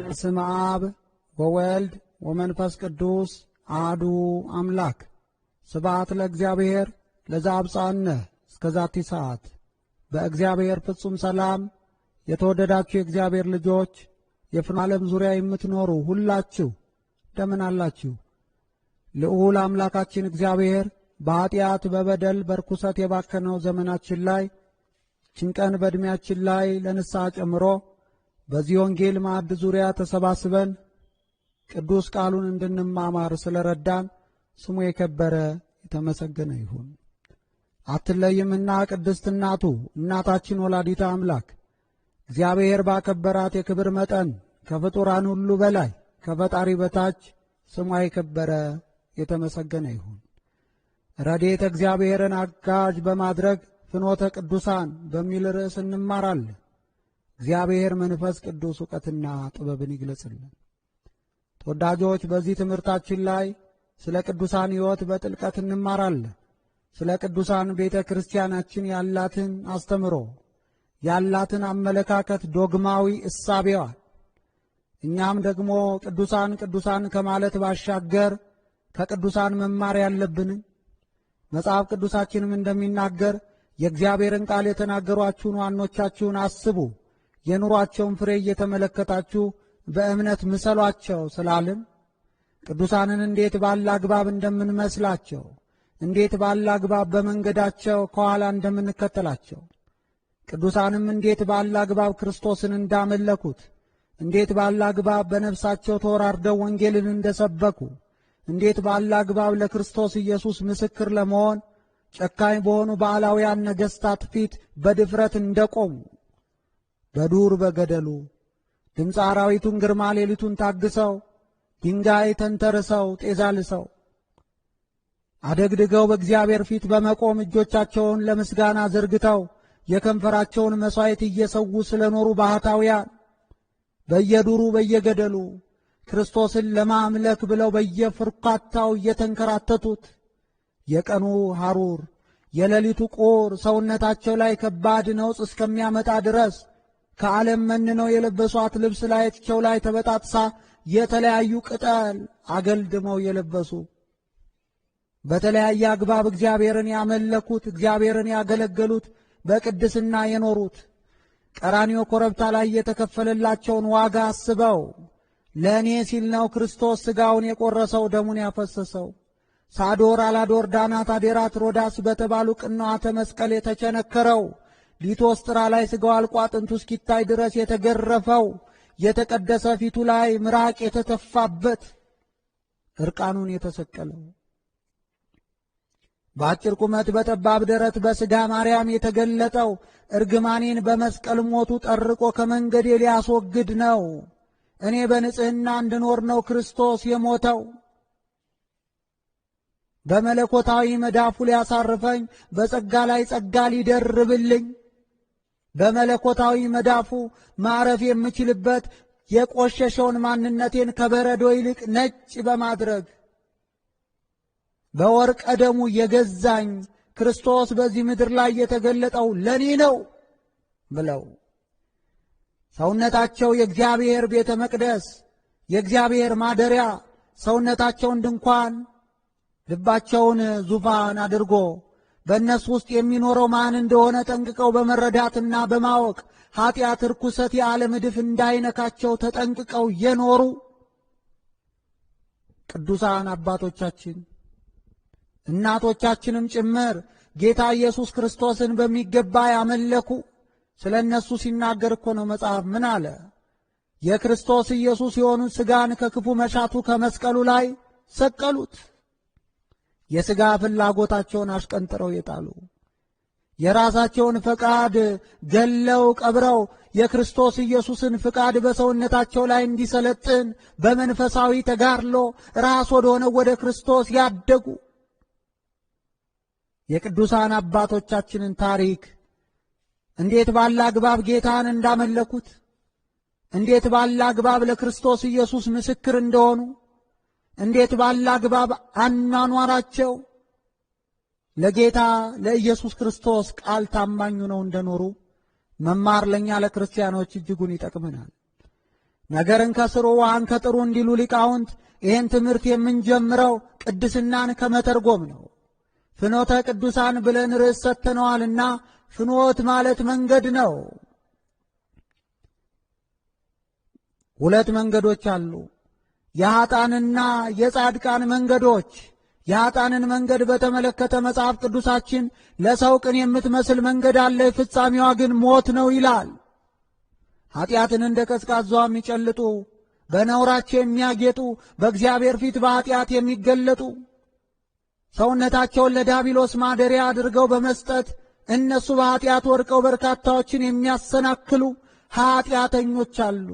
በስመ አብ ወወልድ ወመንፈስ ቅዱስ አሐዱ አምላክ። ስብሐት ለእግዚአብሔር ለዘአብጽሐነ እስከዛቲ ሰዓት። በእግዚአብሔር ፍጹም ሰላም የተወደዳችሁ የእግዚአብሔር ልጆች የፍኖተ ዓለም ዙሪያ የምትኖሩ ሁላችሁ እንደምን አላችሁ? ልዑል አምላካችን እግዚአብሔር በኃጢአት በበደል በርኩሰት የባከነው ዘመናችን ላይ ጭንቀን በዕድሜያችን ላይ ለንስሐ ጨምሮ በዚህ ወንጌል ማዕድ ዙሪያ ተሰባስበን ቅዱስ ቃሉን እንድንማማር ስለረዳን ስሙ የከበረ የተመሰገነ ይሁን። አትለይምና ቅድስት እናታችን ወላዲተ አምላክ እግዚአብሔር ባከበራት የክብር መጠን ከፍጡራን ሁሉ በላይ ከፈጣሪ በታች ስሙ የከበረ የተመሰገነ ይሁን። ረድኤተ እግዚአብሔርን አጋዥ በማድረግ ፍኖተ ቅዱሳን በሚል ርዕስ እንማራለን። እግዚአብሔር መንፈስ ቅዱስ ዕውቀትና ጥበብን ይግለጽልን። ተወዳጆች፣ በዚህ ትምህርታችን ላይ ስለ ቅዱሳን ሕይወት በጥልቀት እንማራለን። ስለ ቅዱሳን ቤተ ክርስቲያናችን ያላትን አስተምሮ፣ ያላትን አመለካከት፣ ዶግማዊ እሳቤዋን እኛም ደግሞ ቅዱሳን ከማለት ባሻገር ከቅዱሳን መማር ያለብንን መጽሐፍ ቅዱሳችንም እንደሚናገር የእግዚአብሔርን ቃል የተናገሯችሁን ዋኖቻችሁን አስቡ፣ የኑሯቸውን ፍሬ እየተመለከታችሁ በእምነት ምሰሏቸው ስላልን ቅዱሳንን እንዴት ባለ አግባብ እንደምንመስላቸው፣ እንዴት ባለ አግባብ በመንገዳቸው ከኋላ እንደምንከተላቸው፣ ቅዱሳንም እንዴት ባለ አግባብ ክርስቶስን እንዳመለኩት፣ እንዴት ባለ አግባብ በነፍሳቸው ተወራርደው ወንጌልን እንደሰበኩ፣ እንዴት ባለ አግባብ ለክርስቶስ ኢየሱስ ምስክር ለመሆን ጨካኝ በሆኑ በዓላውያን ነገሥታት ፊት በድፍረት እንደቆሙ፣ በዱር በገደሉ ድምፀ አራዊቱን ግርማ ሌሊቱን ታግሰው ድንጋይ ተንተርሰው ጤዛ ልሰው አደግድገው በእግዚአብሔር ፊት በመቆም እጆቻቸውን ለምስጋና ዘርግተው የከንፈራቸውን መሥዋዕት እየሰዉ ስለኖሩ ባህታውያን በየዱሩ በየገደሉ ክርስቶስን ለማምለክ ብለው በየፍርካታው እየተንከራተቱት የቀኑ ሐሩር የሌሊቱ ቁር ሰውነታቸው ላይ ከባድ ነውጥ እስከሚያመጣ ድረስ ከዓለም መንነው የለበሷት ልብስ ላያቸው ላይ ተበጣጥሳ የተለያዩ ቅጠል አገልድመው የለበሱ በተለያየ አግባብ እግዚአብሔርን ያመለኩት እግዚአብሔርን ያገለገሉት በቅድስና የኖሩት ቀራንዮ ኮረብታ ላይ የተከፈለላቸውን ዋጋ አስበው ለእኔ ሲል ነው ክርስቶስ ሥጋውን የቆረሰው ደሙን ያፈሰሰው፣ ሳዶር፣ አላዶር፣ ዳናት፣ አዴራት፣ ሮዳስ በተባሉ ቅንዋተ መስቀል የተቸነከረው፣ ሊቶስጥራ ላይ ሥጋው አልቆ አጥንቱ እስኪታይ ድረስ የተገረፈው፣ የተቀደሰ ፊቱ ላይ ምራቅ የተተፋበት፣ እርቃኑን የተሰቀለው፣ በአጭር ቁመት በጠባብ ደረት በሥጋ ማርያም የተገለጠው እርግማኔን በመስቀል ሞቱ ጠርቆ ከመንገዴ ሊያስወግድ ነው፣ እኔ በንጽሕና እንድኖር ነው ክርስቶስ የሞተው፣ በመለኮታዊ መዳፉ ሊያሳርፈኝ በጸጋ ላይ ጸጋ ሊደርብልኝ፣ በመለኮታዊ መዳፉ ማረፍ የምችልበት የቆሸሸውን ማንነቴን ከበረዶ ይልቅ ነጭ በማድረግ በወርቀ ደሙ የገዛኝ ክርስቶስ በዚህ ምድር ላይ የተገለጠው ለኔ ነው ብለው ሰውነታቸው የእግዚአብሔር ቤተ መቅደስ የእግዚአብሔር ማደሪያ ሰውነታቸውን ድንኳን ልባቸውን ዙፋን አድርጎ በእነሱ ውስጥ የሚኖረው ማን እንደሆነ ጠንቅቀው በመረዳትና በማወቅ ኃጢአት፣ ርኩሰት፣ የዓለም ዕድፍ እንዳይነካቸው ተጠንቅቀው የኖሩ ቅዱሳን አባቶቻችን እናቶቻችንም ጭምር ጌታ ኢየሱስ ክርስቶስን በሚገባ ያመለኩ ስለ እነሱ ሲናገር እኮ ነው መጽሐፍ ምን አለ? የክርስቶስ ኢየሱስ የሆኑት ሥጋን ከክፉ መሻቱ ከመስቀሉ ላይ ሰቀሉት። የሥጋ ፍላጎታቸውን አሽቀንጥረው የጣሉ የራሳቸውን ፈቃድ ገለው ቀብረው የክርስቶስ ኢየሱስን ፍቃድ በሰውነታቸው ላይ እንዲሰለጥን በመንፈሳዊ ተጋድሎ ራስ ወደ ሆነው ወደ ክርስቶስ ያደጉ የቅዱሳን አባቶቻችንን ታሪክ እንዴት ባለ አግባብ ጌታን እንዳመለኩት፣ እንዴት ባለ አግባብ ለክርስቶስ ኢየሱስ ምስክር እንደሆኑ፣ እንዴት ባለ አግባብ አኗኗራቸው ለጌታ ለኢየሱስ ክርስቶስ ቃል ታማኝ ነው እንደኖሩ መማር ለኛ ለክርስቲያኖች እጅጉን ይጠቅመናል። ነገርን ከስሩ ውሃን ከጥሩ እንዲሉ ሊቃውንት ይህን ትምህርት የምንጀምረው ቅድስናን ከመተርጎም ነው። ፍኖተ ቅዱሳን ብለን ርዕስ ሰጥተነዋልና ፍኖት ማለት መንገድ ነው። ሁለት መንገዶች አሉ፣ የኃጥአንና የጻድቃን መንገዶች። የኃጥአንን መንገድ በተመለከተ መጽሐፍ ቅዱሳችን ለሰው ቅን የምትመስል መንገድ አለ፣ ፍጻሜዋ ግን ሞት ነው ይላል። ኃጢአትን እንደ ቀዝቃዛ የሚጨልጡ፣ በነውራቸው የሚያጌጡ፣ በእግዚአብሔር ፊት በኃጢአት የሚገለጡ፣ ሰውነታቸውን ለዲያብሎስ ማደሪያ አድርገው በመስጠት እነሱ በኃጢአት ወድቀው በርካታዎችን የሚያሰናክሉ ኃጢአተኞች አሉ።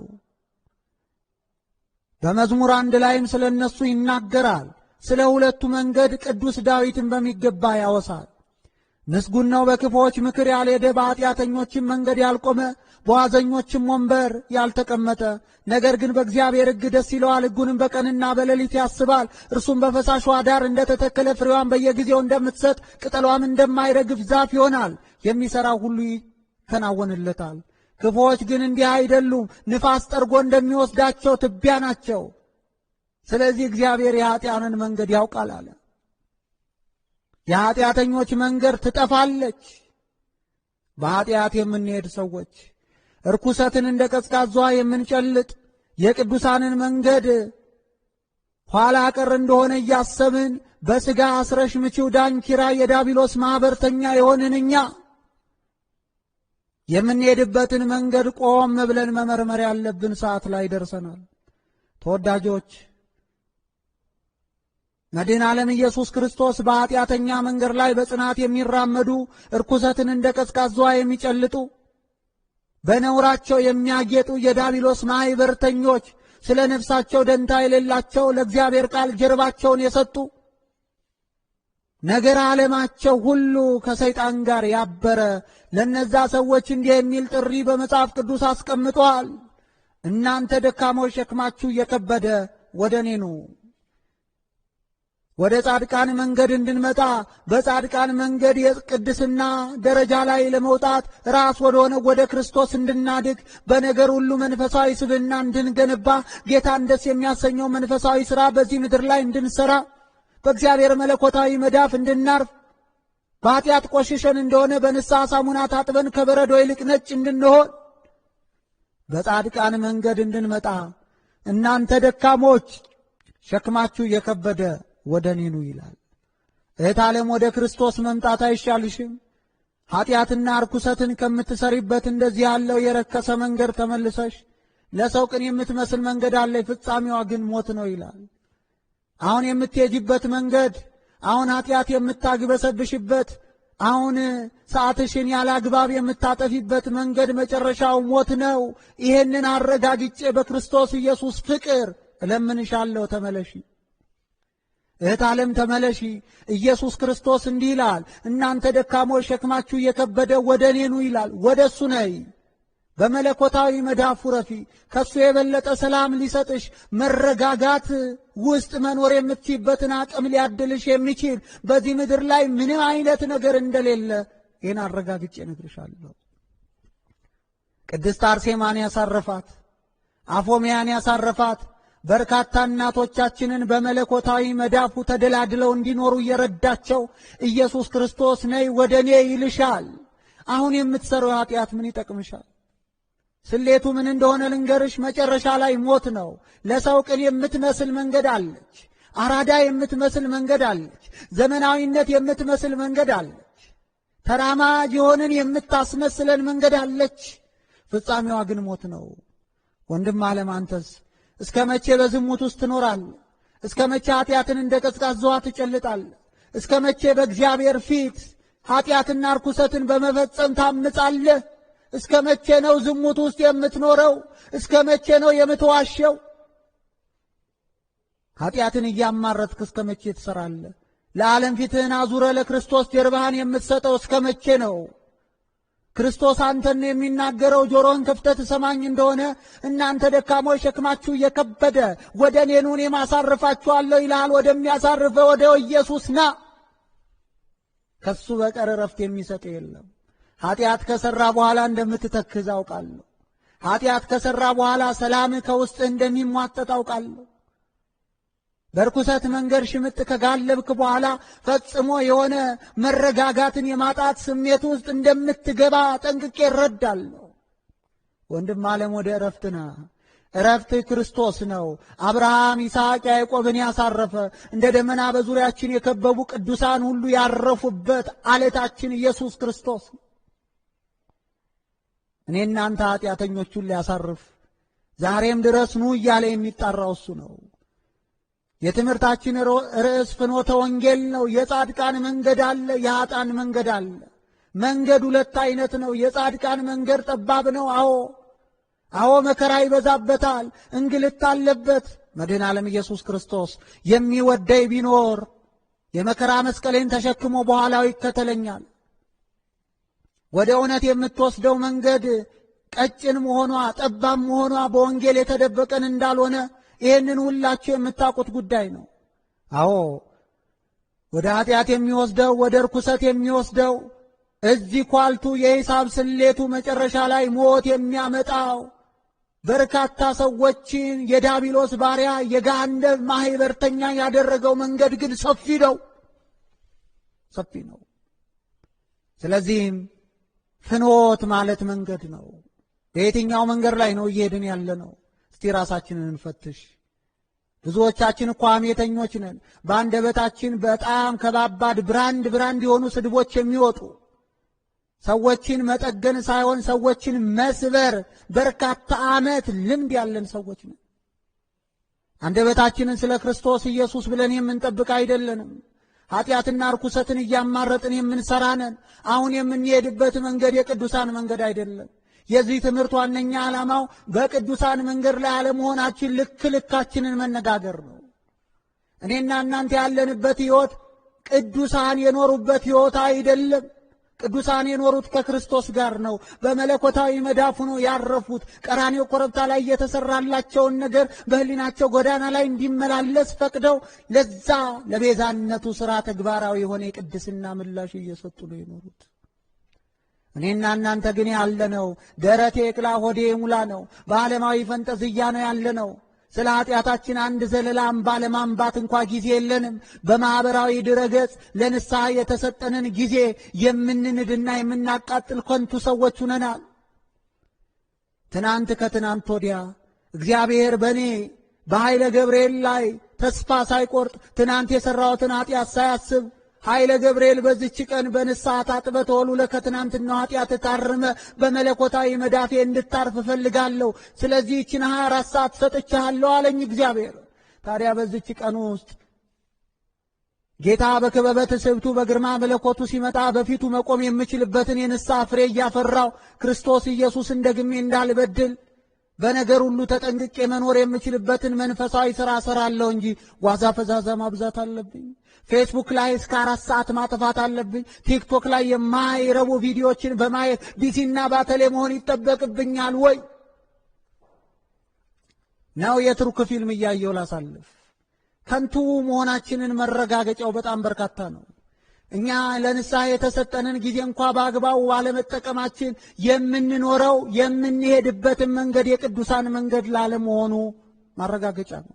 በመዝሙር 1 ላይም ስለ እነሱ ይናገራል። ስለ ሁለቱ መንገድ ቅዱስ ዳዊትን በሚገባ ያወሳል። ምስጉን ነው በክፉዎች ምክር ያልሄደ፣ በኃጢአተኞችም መንገድ ያልቆመ፣ በዋዘኞችም ወንበር ያልተቀመጠ፣ ነገር ግን በእግዚአብሔር ሕግ ደስ ይለዋል፣ ሕጉንም በቀንና በሌሊት ያስባል። እርሱም በፈሳሿ ዳር እንደተተከለ ፍሬዋን በየጊዜው እንደምትሰጥ ቅጠሏም እንደማይረግፍ ዛፍ ይሆናል። የሚሠራው ሁሉ ይከናወንለታል። ክፉዎች ግን እንዲህ አይደሉም፣ ንፋስ ጠርጎ እንደሚወስዳቸው ትቢያ ናቸው። ስለዚህ እግዚአብሔር የኃጢአንን መንገድ ያውቃል አለ። የኃጢአተኞች መንገድ ትጠፋለች። በኃጢአት የምንሄድ ሰዎች፣ እርኩሰትን እንደ ቀዝቃዛ የምንጨልጥ፣ የቅዱሳንን መንገድ ኋላ ቀር እንደሆነ እያሰብን በሥጋ አስረሽ ምቺው ዳንኪራ የዲያብሎስ ማኅበርተኛ የሆንን እኛ የምንሄድበትን መንገድ ቆም ብለን መመርመር ያለብን ሰዓት ላይ ደርሰናል። ተወዳጆች፣ መድኃኔ ዓለም ኢየሱስ ክርስቶስ በኃጢአተኛ መንገድ ላይ በጽናት የሚራመዱ፣ እርኩሰትን እንደ ቀዝቃዛ የሚጨልጡ፣ በነውራቸው የሚያጌጡ የዲያብሎስ ማኅበርተኞች፣ ስለ ነፍሳቸው ደንታ የሌላቸው፣ ለእግዚአብሔር ቃል ጀርባቸውን የሰጡ፣ ነገር ዓለማቸው ሁሉ ከሰይጣን ጋር ያበረ ለነዛ ሰዎች እንዲህ የሚል ጥሪ በመጽሐፍ ቅዱስ አስቀምጧል። እናንተ ደካሞች ሸክማችሁ እየከበደ ወደ እኔ ኑ። ወደ ጻድቃን መንገድ እንድንመጣ፣ በጻድቃን መንገድ የቅድስና ደረጃ ላይ ለመውጣት ራስ ወደሆነ ወደ ክርስቶስ እንድናድግ፣ በነገር ሁሉ መንፈሳዊ ስብዕና እንድንገነባ፣ ጌታን ደስ የሚያሰኘው መንፈሳዊ ሥራ በዚህ ምድር ላይ እንድንሠራ፣ በእግዚአብሔር መለኮታዊ መዳፍ እንድናርፍ፣ በኃጢአት ቆሽሸን እንደሆነ በንስሐ ሳሙና ታጥበን ከበረዶ ይልቅ ነጭ እንድንሆን፣ በጻድቃን መንገድ እንድንመጣ፣ እናንተ ደካሞች ሸክማችሁ የከበደ ወደ እኔ ኑ ይላል። እህት ዓለም ወደ ክርስቶስ መምጣት አይሻልሽም? ኃጢአትና ርኩሰትን ከምትሰሪበት እንደዚህ ያለው የረከሰ መንገድ ተመልሰሽ ለሰው ቅን የምትመስል መንገድ አለ፣ ፍጻሜዋ ግን ሞት ነው ይላል። አሁን የምትሄጂበት መንገድ፣ አሁን ኃጢአት የምታግበሰብሽበት፣ አሁን ሰዓትሽን ያለ አግባብ የምታጠፊበት መንገድ መጨረሻው ሞት ነው። ይሄንን አረጋግጬ በክርስቶስ ኢየሱስ ፍቅር እለምንሻለሁ፣ ተመለሺ። እህት ዓለም ተመለሺ። ኢየሱስ ክርስቶስ እንዲህ ይላል፣ እናንተ ደካሞች ሸክማችሁ እየከበደ ወደ እኔ ኑ ይላል። ወደ እሱ ነይ፣ በመለኮታዊ መዳፉ ረፊ። ከሱ የበለጠ ሰላም ሊሰጥሽ፣ መረጋጋት ውስጥ መኖር የምትችይበትን አቅም ሊያድልሽ የሚችል በዚህ ምድር ላይ ምንም አይነት ነገር እንደሌለ ይህን አረጋግጬ እነግርሻለሁ። ቅድስት አርሴማን ያሳረፋት፣ አፎሚያን ያሳረፋት፣ በርካታ እናቶቻችንን በመለኮታዊ መዳፉ ተደላድለው እንዲኖሩ እየረዳቸው ኢየሱስ ክርስቶስ ነይ ወደ እኔ ይልሻል። አሁን የምትሰራው ኃጢአት ምን ይጠቅምሻል? ስሌቱ ምን እንደሆነ ልንገርሽ። መጨረሻ ላይ ሞት ነው። ለሰው ቅን የምትመስል መንገድ አለች። አራዳ የምትመስል መንገድ አለች። ዘመናዊነት የምትመስል መንገድ አለች። ተራማጅ የሆንን የምታስመስለን መንገድ አለች። ፍጻሜዋ ግን ሞት ነው። ወንድም ዓለም አንተስ እስከ መቼ በዝሙት ውስጥ ትኖራለህ? እስከ መቼ ኃጢአትን እንደ ቀዝቃዛ ውሃ ትጨልጣለህ? እስከ መቼ በእግዚአብሔር ፊት ኃጢአትና ርኩሰትን በመፈጸም ታምጻለህ? እስከ መቼ ነው ዝሙት ውስጥ የምትኖረው? እስከ መቼ ነው የምትዋሸው? ኃጢአትን እያማረትክ እስከ መቼ ትሰራለህ? ለዓለም ፊትህን አዙረ ለክርስቶስ ጀርባህን የምትሰጠው እስከ መቼ ነው? ክርስቶስ አንተን የሚናገረው ጆሮህን ከፍተህ ትሰማኝ እንደሆነ እናንተ ደካሞች ሸክማችሁ እየከበደ ወደ እኔ ኑ እኔም አሳርፋችኋለሁ ይልሃል። ወደሚያሳርፈ ወደ ኢየሱስ ና። ከሱ በቀር እረፍት የሚሰጥ የለም። ኃጢአት ከሠራ በኋላ እንደምትተክዝ አውቃለሁ። ኃጢአት ከሠራ በኋላ ሰላምህ ከውስጥህ እንደሚሟጠጥ አውቃለሁ። በርኩሰት መንገድ ሽምጥ ከጋለብክ በኋላ ፈጽሞ የሆነ መረጋጋትን የማጣት ስሜት ውስጥ እንደምትገባ ጠንቅቄ እረዳለሁ። ወንድም ዓለም ወደ እረፍት ና። እረፍት ክርስቶስ ነው። አብርሃም፣ ይስሐቅ፣ ያዕቆብን ያሳረፈ እንደ ደመና በዙሪያችን የከበቡ ቅዱሳን ሁሉ ያረፉበት ዓለታችን ኢየሱስ ክርስቶስ ነው። እኔ እናንተ ኃጢአተኞቹን ሊያሳርፍ ዛሬም ድረስ ኑ እያለ የሚጣራው እሱ ነው። የትምህርታችን ርዕስ ፍኖተ ወንጌል ነው። የጻድቃን መንገድ አለ፣ የኃጥአን መንገድ አለ። መንገድ ሁለት አይነት ነው። የጻድቃን መንገድ ጠባብ ነው። አዎ መከራ ይበዛበታል፣ እንግልት አለበት። መድኃኔ ዓለም ኢየሱስ ክርስቶስ የሚወደኝ ቢኖር የመከራ መስቀሌን ተሸክሞ በኋላው ይከተለኛል። ወደ እውነት የምትወስደው መንገድ ቀጭን መሆኗ ጠባብ መሆኗ በወንጌል የተደበቀን እንዳልሆነ ይህንን ሁላችሁ የምታውቁት ጉዳይ ነው። ወደ ኃጢአት የሚወስደው ወደ ርኩሰት የሚወስደው እዚህ ኳልቱ የሂሳብ ስሌቱ መጨረሻ ላይ ሞት የሚያመጣው በርካታ ሰዎችን የዲያብሎስ ባሪያ የገሃነም ማህበርተኛ ያደረገው መንገድ ግን ሰፊ ነው። ስለዚህም ፍኖት ማለት መንገድ ነው። በየትኛው መንገድ ላይ ነው እየሄድን ያለ ነው? እስቲ ራሳችንን እንፈትሽ። ብዙዎቻችን እኮ ሐሜተኞች ነን። በአንደበታችን በጣም ከባባድ ብራንድ የሆኑ ስድቦች የሚወጡ ሰዎችን መጠገን ሳይሆን ሰዎችን መስበር በርካታ ዓመት ልምድ ያለን ሰዎች ነን። አንደበታችንን ስለ ክርስቶስ ኢየሱስ ብለን የምንጠብቅ አይደለንም። ኃጢአትና ርኩሰትን እያማረጥን የምንሰራ ነን። አሁን የምንሄድበት መንገድ የቅዱሳን መንገድ አይደለም። የዚህ ትምህርት ዋነኛ ዓላማው በቅዱሳን መንገድ ላይ አለመሆናችን ልካችንን መነጋገር ነው። እኔና እናንተ ያለንበት ሕይወት ቅዱሳን የኖሩበት ሕይወት አይደለም። ቅዱሳን የኖሩት ከክርስቶስ ጋር ነው። በመለኮታዊ መዳፉ ነው ያረፉት። ቀራንዮ ኮረብታ ላይ የተሰራላቸውን ነገር በሕሊናቸው ጎዳና ላይ እንዲመላለስ ፈቅደው ለዛ ለቤዛነቱ ሥራ ተግባራዊ የሆነ የቅድስና ምላሽ እየሰጡ ነው የኖሩት። እኔና እናንተ ግን ያለነው ደረቴ ይቅላ ሆዴ ሙላ ነው። በዓለማዊ ፈንጠዝያ ነው ያለነው። ስለ ኃጢአታችን አንድ ዘለላ እምባ ለማንባት እንኳ ጊዜ የለንም። በማኅበራዊ ድረገጽ ለንስሐ የተሰጠንን ጊዜ የምንንድና የምናቃጥል ከንቱ ሰዎች ሁነናል። ትናንት ከትናንት ወዲያ እግዚአብሔር በእኔ በኃይለ ገብርኤል ላይ ተስፋ ሳይቆርጥ ትናንት የሠራሁትን ኃጢአት ሳያስብ ኃይለ ገብርኤል በዚች ቀን በንስሐ ታጥበህ ተወልውለህ ከትናንትናው ኃጢአት ታርመ በመለኮታዊ መዳፌ እንድታርፍ እፈልጋለሁ። ስለዚህ ይህችን 24 ሰዓት ሰጥቼሃለሁ አለኝ እግዚአብሔር። ታዲያ በዚች ቀን ውስጥ ጌታ በክበበ ትስብእቱ በግርማ መለኮቱ ሲመጣ በፊቱ መቆም የምችልበትን የንስሐ ፍሬ እያፈራው ክርስቶስ ኢየሱስን ደግሜ እንዳልበድል በነገር ሁሉ ተጠንቅቄ መኖር የምችልበትን መንፈሳዊ ሥራ እሠራለሁ እንጂ ዋዛ ፈዛዛ ማብዛት አለብኝ? ፌስቡክ ላይ እስከ 4 ሰዓት ማጥፋት አለብኝ? ቲክቶክ ላይ የማይረቡ ቪዲዮዎችን በማየት ቢሲና ባተሌ መሆን ይጠበቅብኛል ወይ ነው? የትሩክ ፊልም እያየሁ ላሳልፍ? ከንቱ መሆናችንን መረጋገጫው በጣም በርካታ ነው። እኛ ለንስሐ የተሰጠንን ጊዜ እንኳ በአግባቡ ባለመጠቀማችን የምንኖረው የምንሄድበትን መንገድ የቅዱሳን መንገድ ላለመሆኑ ማረጋገጫ ነው።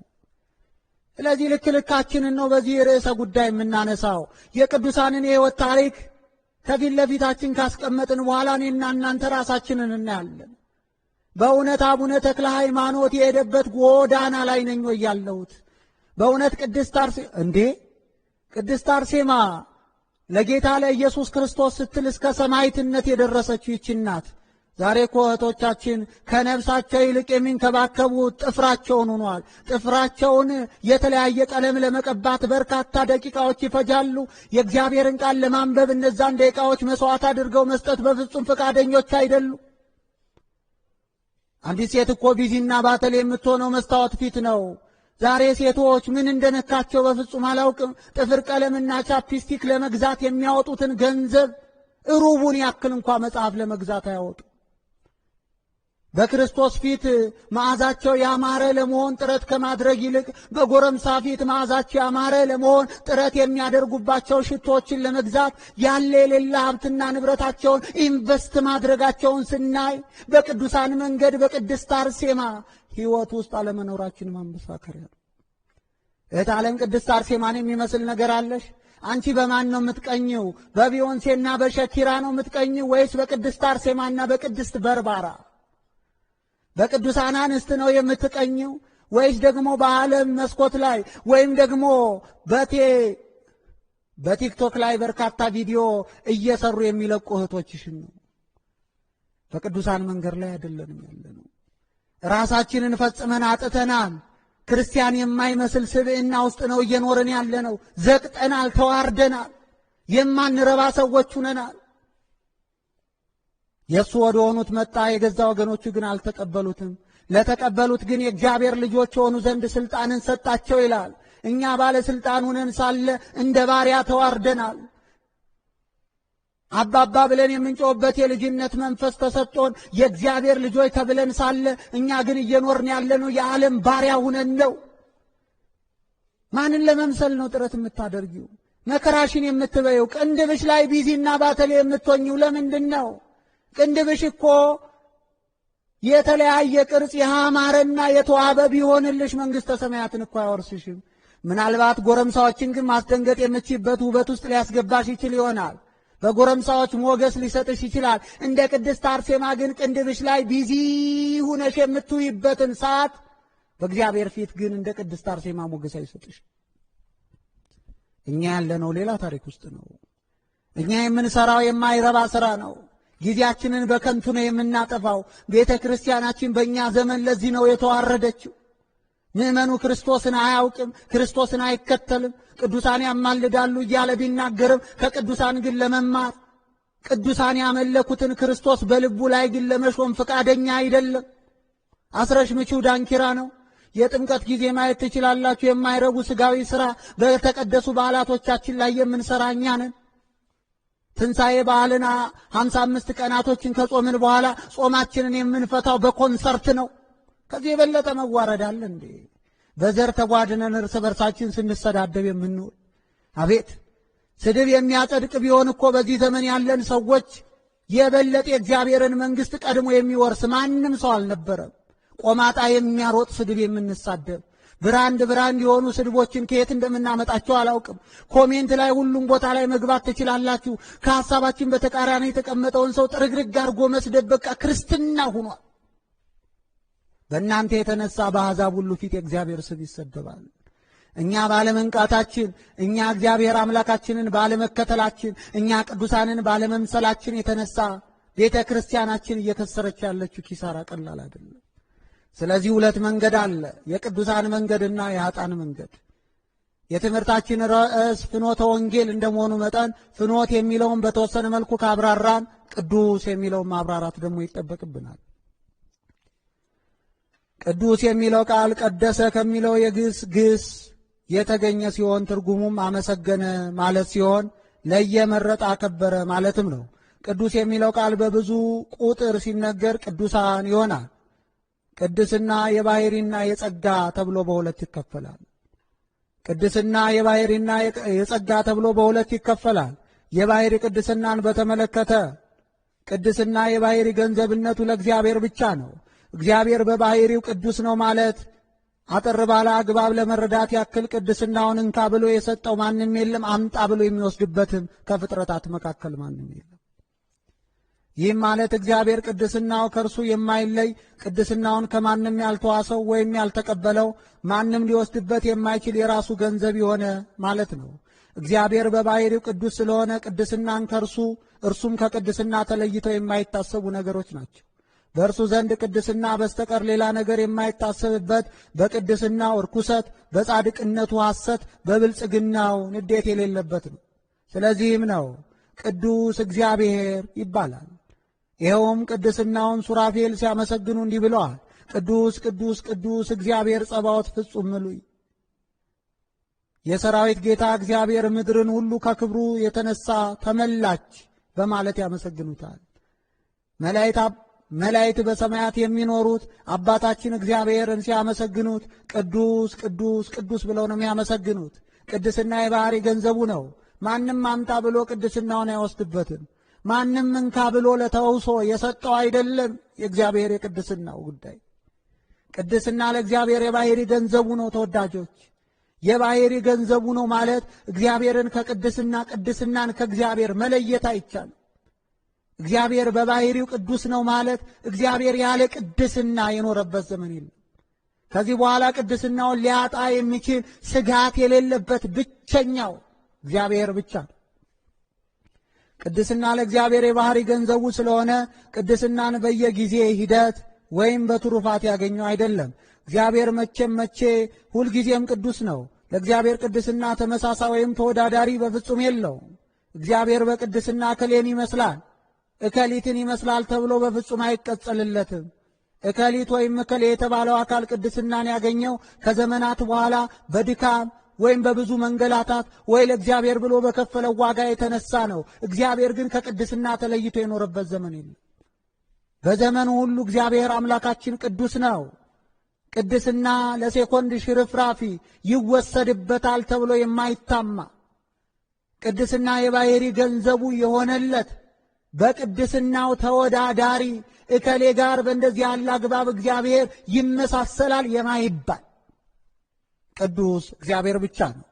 ስለዚህ ልካችንን ነው በዚህ ርዕሰ ጉዳይ የምናነሳው። የቅዱሳንን የሕይወት ታሪክ ከፊት ለፊታችን ካስቀመጥን በኋላ እኔና እናንተ ራሳችንን እናያለን። በእውነት አቡነ ተክለ ሃይማኖት የሄደበት ጎዳና ላይ ነኝ ወይ ያለሁት? በእውነት ቅድስት አርሴማ ለጌታ ለኢየሱስ ክርስቶስ ስትል እስከ ሰማዕትነት የደረሰችው ይህች ናት። ዛሬ እኮ እህቶቻችን ከነፍሳቸው ይልቅ የሚንከባከቡት ጥፍራቸውን ሆኗል። ጥፍራቸውን የተለያየ ቀለም ለመቀባት በርካታ ደቂቃዎች ይፈጃሉ። የእግዚአብሔርን ቃል ለማንበብ እነዛን ደቂቃዎች መስዋዕት አድርገው መስጠት በፍጹም ፈቃደኞች አይደሉም። አንዲት ሴት እኮ ቢዚና ባተሌ የምትሆነው መስታወት ፊት ነው። ዛሬ ሴቶች ምን እንደነካቸው በፍጹም አላውቅም። ጥፍር ቀለምና ቻፕስቲክ ለመግዛት የሚያወጡትን ገንዘብ ሩቡን ያክል እንኳ መጽሐፍ ለመግዛት አያወጡ። በክርስቶስ ፊት መዓዛቸው ያማረ ለመሆን ጥረት ከማድረግ ይልቅ በጎረምሳ ፊት መዓዛቸው ያማረ ለመሆን ጥረት የሚያደርጉባቸው ሽቶችን ለመግዛት ያለ የሌለ ሀብትና ንብረታቸውን ኢንቨስት ማድረጋቸውን ስናይ በቅዱሳን መንገድ በቅድስት አርሴማ ሕይወት ውስጥ አለመኖራችን ማመሳከሪያ ነው። እህት ዓለም ቅድስት አርሴማን የሚመስል ነገር አለሽ? አንቺ በማን ነው የምትቀኝው? በቢዮንሴና በሸኪራ ነው የምትቀኝው ወይስ በቅድስት አርሴማና በቅድስት በርባራ በቅዱሳን አንስት ነው የምትቀኝው? ወይስ ደግሞ በዓለም መስኮት ላይ ወይም ደግሞ በቲክቶክ ላይ በርካታ ቪዲዮ እየሰሩ የሚለቁ እህቶችሽን ነው? በቅዱሳን መንገድ ላይ አይደለንም ያለነው። ራሳችንን ፈጽመን አጥተናል። ክርስቲያን የማይመስል ስብዕና ውስጥ ነው እየኖርን ያለነው። ዘቅጠናል፣ ተዋርደናል፣ የማንረባ ሰዎች ሆነናል። የእሱ ወደ ሆኑት መጣ፣ የገዛ ወገኖቹ ግን አልተቀበሉትም። ለተቀበሉት ግን የእግዚአብሔር ልጆች የሆኑ ዘንድ ሥልጣንን ሰጣቸው ይላል። እኛ ባለሥልጣን ሆነን ሳለ እንደ ባሪያ ተዋርደናል። አባባ ብለን የምንጮህበት የልጅነት መንፈስ ተሰጥቶን የእግዚአብሔር ልጆች ተብለን ሳለ እኛ ግን እየኖርን ያለነው የዓለም ባሪያ ሁነን ነው። ማንን ለመምሰል ነው ጥረት የምታደርጊው? መከራሽን የምትበየው ቅንድብሽ ላይ ቢዚና ባተሌ የምትሆኝው ለምንድን ነው? ቅንድብሽ እኮ የተለያየ ቅርጽ ያማረና የተዋበ ቢሆንልሽ መንግሥተ ሰማያትን እኮ አያወርስሽም። ምናልባት ጎረምሳዎችን ግን ማስደንገጥ የምትችይበት ውበት ውስጥ ሊያስገባሽ ይችል ይሆናል። በጎረምሳዎች ሞገስ ሊሰጥሽ ይችላል። እንደ ቅድስት አርሴማ ግን ቅንድብሽ ላይ ቢዚ ሁነሽ የምትውይበትን ሰዓት በእግዚአብሔር ፊት ግን እንደ ቅድስት አርሴማ ሞገስ አይሰጥሽ። እኛ ያለነው ሌላ ታሪክ ውስጥ ነው። እኛ የምንሰራው የማይረባ ስራ ነው። ጊዜያችንን በከንቱ ነው የምናጠፋው። ቤተ ክርስቲያናችን በእኛ ዘመን ለዚህ ነው የተዋረደችው። ምእመኑ ክርስቶስን አያውቅም፣ ክርስቶስን አይከተልም። ቅዱሳን ያማልዳሉ እያለ ቢናገርም ከቅዱሳን ግን ለመማር ቅዱሳን ያመለኩትን ክርስቶስ በልቡ ላይ ግን ለመሾም ፈቃደኛ አይደለም። አስረሽ ምቺው ዳንኪራ ነው። የጥምቀት ጊዜ ማየት ትችላላችሁ። የማይረቡ ስጋዊ ሥራ በተቀደሱ በዓላቶቻችን ላይ የምንሰራ እኛ ነን። ትንሣኤ በዓልን 55 ቀናቶችን ከጾምን በኋላ ጾማችንን የምንፈታው በኮንሰርት ነው። ከዚህ የበለጠ መዋረድ አለ እንዴ? በዘር ተጓድነን እርስ በርሳችን ስንሰዳደብ የምንውል። አቤት ስድብ የሚያጸድቅ ቢሆን እኮ በዚህ ዘመን ያለን ሰዎች የበለጠ የእግዚአብሔርን መንግሥት ቀድሞ የሚወርስ ማንም ሰው አልነበረም። ቆማጣ የሚያሮጥ ስድብ የምንሳደብ ብራንድ የሆኑ ስድቦችን ከየት እንደምናመጣቸው አላውቅም። ኮሜንት ላይ ሁሉም ቦታ ላይ መግባት ትችላላችሁ። ከሐሳባችን በተቃራኒ የተቀመጠውን ሰው ጥርግርግ አድርጎ መስደብ በቃ ክርስትና ሆኗል። በእናንተ የተነሳ በአሕዛብ ሁሉ ፊት የእግዚአብሔር ስም ይሰደባል። እኛ ባለመንቃታችን፣ እኛ እግዚአብሔር አምላካችንን ባለመከተላችን፣ እኛ ቅዱሳንን ባለመምሰላችን የተነሳ ቤተ ክርስቲያናችን እየከሰረች ያለችው ኪሳራ ቀላል አይደለም። ስለዚህ ሁለት መንገድ አለ፣ የቅዱሳን መንገድና የኃጥአን መንገድ። የትምህርታችን ርዕስ ፍኖተ ወንጌል እንደመሆኑ መጠን ፍኖት የሚለውን በተወሰነ መልኩ ካብራራን ቅዱስ የሚለውን ማብራራት ደግሞ ይጠበቅብናል። ቅዱስ የሚለው ቃል ቀደሰ ከሚለው የግስ ግስ የተገኘ ሲሆን ትርጉሙም አመሰገነ ማለት ሲሆን ለየ፣ መረጠ፣ አከበረ ማለትም ነው። ቅዱስ የሚለው ቃል በብዙ ቁጥር ሲነገር ቅዱሳን ይሆናል። ቅድስና የባሕሪና የጸጋ ተብሎ በሁለት ይከፈላል። ቅድስና የባሕሪና የጸጋ ተብሎ በሁለት ይከፈላል። የባሕሪ ቅድስናን በተመለከተ ቅድስና የባሕሪ ገንዘብነቱ ለእግዚአብሔር ብቻ ነው። እግዚአብሔር በባሕሪው ቅዱስ ነው ማለት አጠር ባለ አግባብ ለመረዳት ያክል ቅድስናውን እንካ ብሎ የሰጠው ማንም የለም፣ አምጣ ብሎ የሚወስድበትም ከፍጥረታት መካከል ማንም የለም። ይህም ማለት እግዚአብሔር ቅድስናው ከእርሱ የማይለይ ቅድስናውን ከማንም ያልተዋሰው ወይም ያልተቀበለው ማንም ሊወስድበት የማይችል የራሱ ገንዘብ የሆነ ማለት ነው። እግዚአብሔር በባሕሪው ቅዱስ ስለሆነ ቅድስናን ከእርሱ እርሱም ከቅድስና ተለይተው የማይታሰቡ ነገሮች ናቸው። በእርሱ ዘንድ ቅድስና በስተቀር ሌላ ነገር የማይታሰብበት፣ በቅድስናው ርኩሰት፣ በጻድቅነቱ ሐሰት፣ በብልጽግናው ንዴት የሌለበት ነው። ስለዚህም ነው ቅዱስ እግዚአብሔር ይባላል። ይኸውም ቅድስናውን ሱራፌል ሲያመሰግኑ እንዲህ ብለዋል፣ ቅዱስ ቅዱስ ቅዱስ እግዚአብሔር ጸባዖት ፍጹም ምሉይ። የሰራዊት ጌታ እግዚአብሔር ምድርን ሁሉ ከክብሩ የተነሳ ተመላች በማለት ያመሰግኑታል። መላእክት በሰማያት የሚኖሩት አባታችን እግዚአብሔርን ሲያመሰግኑት ቅዱስ ቅዱስ ቅዱስ ብለው ነው የሚያመሰግኑት። ቅድስና የባህሪ ገንዘቡ ነው። ማንም አምጣ ብሎ ቅድስናውን አይወስድበትም። ማንም እንካ ብሎ ለተውሶ የሰጠው አይደለም። የእግዚአብሔር የቅድስናው ጉዳይ ቅድስና ለእግዚአብሔር የባህሪ ገንዘቡ ነው። ተወዳጆች የባህሪ ገንዘቡ ነው ማለት እግዚአብሔርን ከቅድስና ቅድስናን ከእግዚአብሔር መለየት አይቻልም። እግዚአብሔር በባህሪው ቅዱስ ነው ማለት እግዚአብሔር ያለ ቅድስና የኖረበት ዘመን የለም። ከዚህ በኋላ ቅድስናውን ሊያጣ የሚችል ስጋት የሌለበት ብቸኛው እግዚአብሔር ብቻ ነው። ቅድስና ለእግዚአብሔር የባህሪ ገንዘቡ ስለሆነ ቅድስናን በየጊዜ ሂደት ወይም በትሩፋት ያገኘው አይደለም። እግዚአብሔር መቼ ሁልጊዜም ቅዱስ ነው። ለእግዚአብሔር ቅድስና ተመሳሳይ ወይም ተወዳዳሪ በፍጹም የለው። እግዚአብሔር በቅድስና እከሌን ይመስላል እከሊትን ይመስላል ተብሎ በፍጹም አይቀጸልለትም። እከሊት ወይም እከሌ የተባለው አካል ቅድስናን ያገኘው ከዘመናት በኋላ በድካም ወይም በብዙ መንገላታት ወይ ለእግዚአብሔር ብሎ በከፈለው ዋጋ የተነሳ ነው። እግዚአብሔር ግን ከቅድስና ተለይቶ የኖረበት ዘመን የለም። በዘመኑ ሁሉ እግዚአብሔር አምላካችን ቅዱስ ነው። ቅድስና ለሴኮንድ ሽርፍራፊ ይወሰድበታል ተብሎ የማይታማ ቅድስና የባህሪ ገንዘቡ የሆነለት በቅድስናው ተወዳዳሪ እከሌ ጋር በእንደዚህ ያለ አግባብ እግዚአብሔር ይመሳሰላል የማይባል ቅዱስ እግዚአብሔር ብቻ ነው።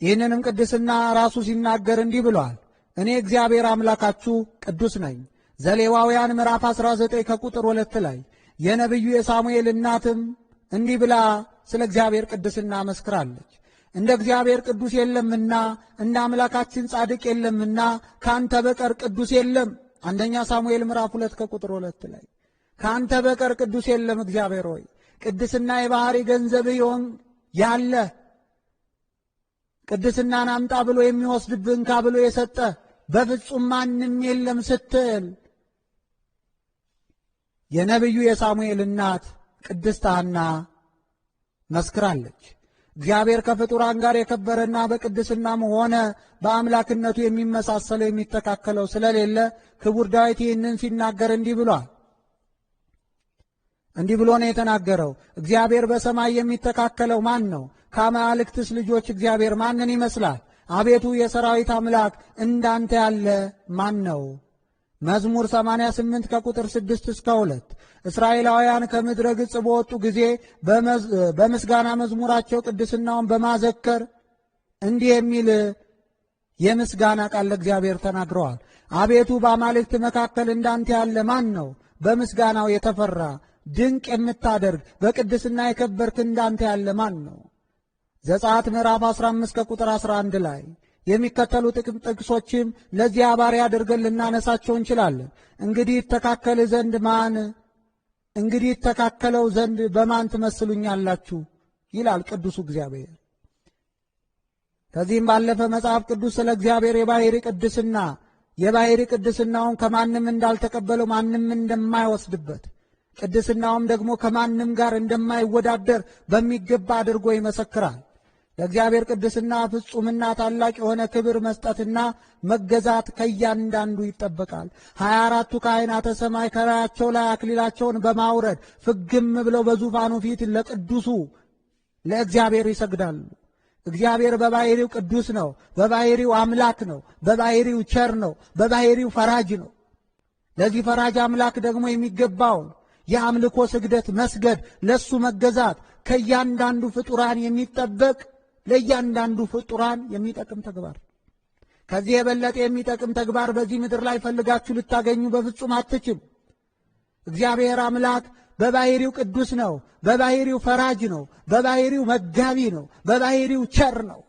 ይህንንም ቅድስና ራሱ ሲናገር እንዲህ ብሏል። እኔ እግዚአብሔር አምላካችሁ ቅዱስ ነኝ። ዘሌዋውያን ምዕራፍ 19 ከቁጥር 2 ላይ የነቢዩ የሳሙኤል እናትም እንዲህ ብላ ስለ እግዚአብሔር ቅድስና መስክራለች። እንደ እግዚአብሔር ቅዱስ የለምና እንደ አምላካችን ጻድቅ የለምና ካንተ በቀር ቅዱስ የለም። አንደኛ ሳሙኤል ምዕራፍ 2 ከቁጥር 2 ላይ ካንተ በቀር ቅዱስ የለም። እግዚአብሔር ሆይ ቅድስና የባህሪ ገንዘብህ ይሆን ያለ ቅድስናን አምጣ ብሎ የሚወስድብህ እንካ ብሎ የሰጠ በፍጹም ማንም የለም ስትል የነቢዩ የሳሙኤል እናት ቅድስት ሐና መስክራለች። እግዚአብሔር ከፍጡራን ጋር የከበረና በቅድስናም ሆነ በአምላክነቱ የሚመሳሰለው የሚተካከለው ስለሌለ ክቡር ዳዊት ይህንን ሲናገር እንዲህ ብሏል። እንዲህ ብሎ ነው የተናገረው። እግዚአብሔር በሰማይ የሚተካከለው ማን ነው? ከአማልክትስ ልጆች እግዚአብሔር ማንን ይመስላል? አቤቱ የሰራዊት አምላክ እንዳንተ ያለ ማን ነው? መዝሙር 88 ከቁጥር 6 እስከ 2 እስራኤላውያን ከምድረ ግብፅ በወጡ ጊዜ በምስጋና መዝሙራቸው ቅድስናውን በማዘከር እንዲህ የሚል የምስጋና ቃል ለእግዚአብሔር ተናግረዋል። አቤቱ በአማልክት መካከል እንዳንተ ያለ ማን ነው? በምስጋናው የተፈራ ድንቅ የምታደርግ በቅድስና የከበርክ እንዳንተ ያለ ማን ነው? ዘጸአት ምዕራፍ 15 ከቁጥር 11 ላይ የሚከተሉ ጥቅሶችም ለዚያ ባሪያ አድርገን ልናነሳቸው እንችላለን። እንግዲህ ይተካከለው ዘንድ በማን ትመስሉኛላችሁ ይላል ቅዱሱ እግዚአብሔር። ከዚህም ባለፈ መጽሐፍ ቅዱስ ስለ እግዚአብሔር የባህሪ ቅድስናውን ከማንም እንዳልተቀበለው ማንም እንደማይወስድበት ቅድስናውም ደግሞ ከማንም ጋር እንደማይወዳደር በሚገባ አድርጎ ይመሰክራል። ለእግዚአብሔር ቅድስና ፍጹምና ታላቅ የሆነ ክብር መስጠትና መገዛት ከእያንዳንዱ ይጠበቃል። 24ቱ ካህናተ ሰማይ ከራያቸው ላይ አክሊላቸውን በማውረድ ፍግም ብለው በዙፋኑ ፊት ለቅዱሱ ለእግዚአብሔር ይሰግዳሉ። እግዚአብሔር በባህሪው ቅዱስ ነው። በባህሪው አምላክ ነው። በባህሪው ቸር ነው። በባህሪው ፈራጅ ነው። ለዚህ ፈራጅ አምላክ ደግሞ የሚገባውን የአምልኮ ስግደት መስገድ፣ ለሱ መገዛት ከእያንዳንዱ ፍጡራን የሚጠበቅ ለእያንዳንዱ ፍጡራን የሚጠቅም ተግባር። ከዚህ የበለጠ የሚጠቅም ተግባር በዚህ ምድር ላይ ፈልጋችሁ ልታገኙ በፍጹም አትችሉ። እግዚአብሔር አምላክ በባህሪው ቅዱስ ነው። በባህሪው ፈራጅ ነው። በባህሪው መጋቢ ነው። በባህሪው ቸር ነው።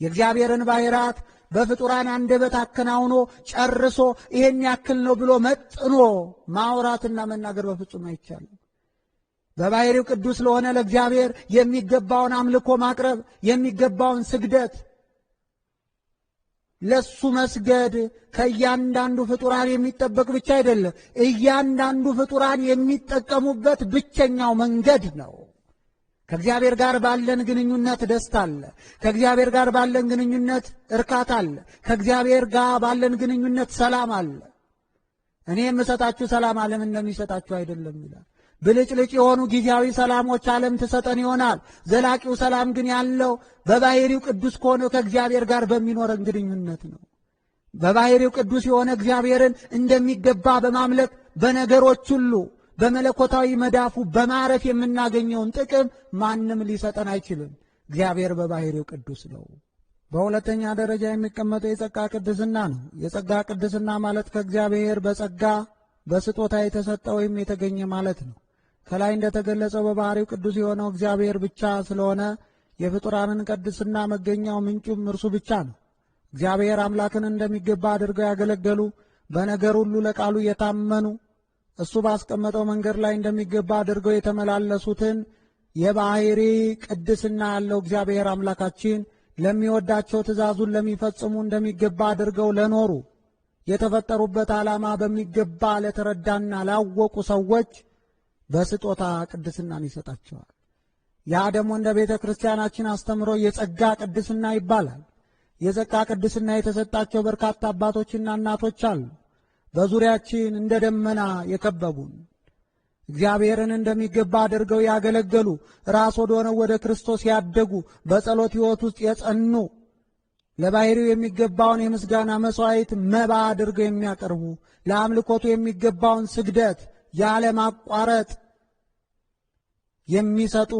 የእግዚአብሔርን ባህሪያት በፍጡራን አንደበት አከናውኖ ጨርሶ ይሄን ያክል ነው ብሎ መጥኖ ማውራትና መናገር በፍጹም አይቻልም። በባህሪው ቅዱስ ለሆነ ለእግዚአብሔር የሚገባውን አምልኮ ማቅረብ፣ የሚገባውን ስግደት ለሱ መስገድ ከእያንዳንዱ ፍጡራን የሚጠበቅ ብቻ አይደለም፣ እያንዳንዱ ፍጡራን የሚጠቀሙበት ብቸኛው መንገድ ነው። ከእግዚአብሔር ጋር ባለን ግንኙነት ደስታ አለ። ከእግዚአብሔር ጋር ባለን ግንኙነት እርካታ አለ። ከእግዚአብሔር ጋር ባለን ግንኙነት ሰላም አለ። እኔ የምሰጣችሁ ሰላም ዓለም እንደሚሰጣችሁ አይደለም ይላል። ብልጭልጭ የሆኑ ጊዜያዊ ሰላሞች ዓለም ትሰጠን ይሆናል። ዘላቂው ሰላም ግን ያለው በባሕሪው ቅዱስ ከሆነ ከእግዚአብሔር ጋር በሚኖረን ግንኙነት ነው። በባሕሪው ቅዱስ የሆነ እግዚአብሔርን እንደሚገባ በማምለክ በነገሮች ሁሉ በመለኮታዊ መዳፉ በማረፍ የምናገኘውን ጥቅም ማንም ሊሰጠን አይችልም። እግዚአብሔር በባሕሪው ቅዱስ ነው። በሁለተኛ ደረጃ የሚቀመጠው የጸጋ ቅድስና ነው። የጸጋ ቅድስና ማለት ከእግዚአብሔር በጸጋ በስጦታ የተሰጠ ወይም የተገኘ ማለት ነው። ከላይ እንደተገለጸው በባሕሪው ቅዱስ የሆነው እግዚአብሔር ብቻ ስለሆነ የፍጡራንን ቅድስና መገኛው ምንጩም እርሱ ብቻ ነው። እግዚአብሔር አምላክን እንደሚገባ አድርገው ያገለገሉ፣ በነገር ሁሉ ለቃሉ የታመኑ፣ እሱ ባስቀመጠው መንገድ ላይ እንደሚገባ አድርገው የተመላለሱትን የባሕሪ ቅድስና ያለው እግዚአብሔር አምላካችን ለሚወዳቸው ትእዛዙን ለሚፈጽሙ እንደሚገባ አድርገው ለኖሩ፣ የተፈጠሩበት ዓላማ በሚገባ ለተረዳና ላወቁ ሰዎች በስጦታ ቅድስናን ይሰጣቸዋል። ያ ደግሞ እንደ ቤተ ክርስቲያናችን አስተምሮ የጸጋ ቅድስና ይባላል። የጸጋ ቅድስና የተሰጣቸው በርካታ አባቶችና እናቶች አሉ፣ በዙሪያችን እንደ ደመና የከበቡን፣ እግዚአብሔርን እንደሚገባ አድርገው ያገለገሉ፣ ራስ ወደሆነው ወደ ክርስቶስ ያደጉ፣ በጸሎት ሕይወት ውስጥ የጸኑ፣ ለባሕሪው የሚገባውን የምስጋና መሥዋዕት መባ አድርገው የሚያቀርቡ፣ ለአምልኮቱ የሚገባውን ስግደት ያለ ማቋረጥ የሚሰጡ፣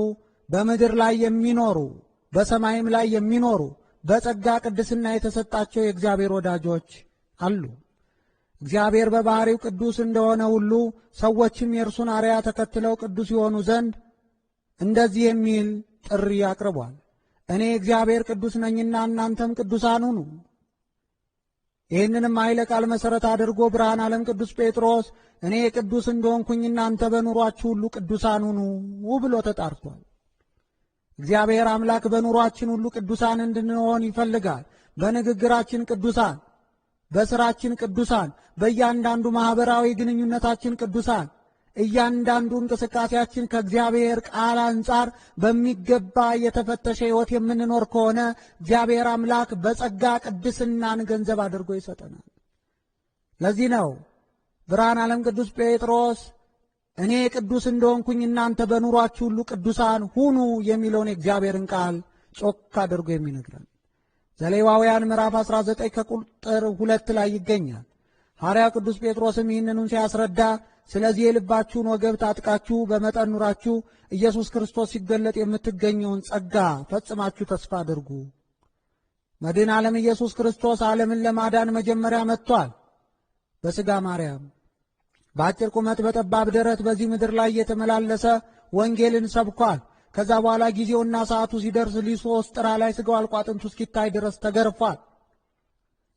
በምድር ላይ የሚኖሩ በሰማይም ላይ የሚኖሩ በጸጋ ቅድስና የተሰጣቸው የእግዚአብሔር ወዳጆች አሉ። እግዚአብሔር በባሕሪው ቅዱስ እንደሆነ ሁሉ ሰዎችም የእርሱን አርያ ተከትለው ቅዱስ የሆኑ ዘንድ እንደዚህ የሚል ጥሪ አቅርቧል። እኔ እግዚአብሔር ቅዱስ ነኝና እናንተም ቅዱሳን ሁኑ። ይህንንም ኃይለ ቃል መሠረት አድርጎ ብርሃነ ዓለም ቅዱስ ጴጥሮስ እኔ ቅዱስ እንደሆንኩኝ እናንተ በኑሯችሁ ሁሉ ቅዱሳን ሁኑ ብሎ ተጣርቷል። እግዚአብሔር አምላክ በኑሯችን ሁሉ ቅዱሳን እንድንሆን ይፈልጋል። በንግግራችን ቅዱሳን፣ በሥራችን ቅዱሳን፣ በእያንዳንዱ ማኅበራዊ ግንኙነታችን ቅዱሳን፣ እያንዳንዱ እንቅስቃሴያችን ከእግዚአብሔር ቃል አንጻር በሚገባ የተፈተሸ ሕይወት የምንኖር ከሆነ እግዚአብሔር አምላክ በጸጋ ቅድስናን ገንዘብ አድርጎ ይሰጠናል። ለዚህ ነው ብርሃነ ዓለም ቅዱስ ጴጥሮስ እኔ ቅዱስ እንደሆንኩኝ እናንተ በኑሯችሁ ሁሉ ቅዱሳን ሁኑ የሚለውን የእግዚአብሔርን ቃል ጮክ አድርጎ የሚነግረን። ዘሌዋውያን ምዕራፍ 19 ከቁጥር 2 ላይ ይገኛል። ሐዋርያው ቅዱስ ጴጥሮስም ይህንኑን ሲያስረዳ ስለዚህ የልባችሁን ወገብ ታጥቃችሁ በመጠን ኑራችሁ ኢየሱስ ክርስቶስ ሲገለጥ የምትገኘውን ጸጋ ፈጽማችሁ ተስፋ አድርጉ። መድኃኔ ዓለም ኢየሱስ ክርስቶስ ዓለምን ለማዳን መጀመሪያ መጥቷል። በሥጋ ማርያም በአጭር ቁመት በጠባብ ደረት በዚህ ምድር ላይ የተመላለሰ ወንጌልን ሰብኳል። ከዛ በኋላ ጊዜውና ሰዓቱ ሲደርስ ሊሶስጥራ ላይ ሥጋው አልቆ አጥንቱ እስኪታይ ድረስ ተገርፏል።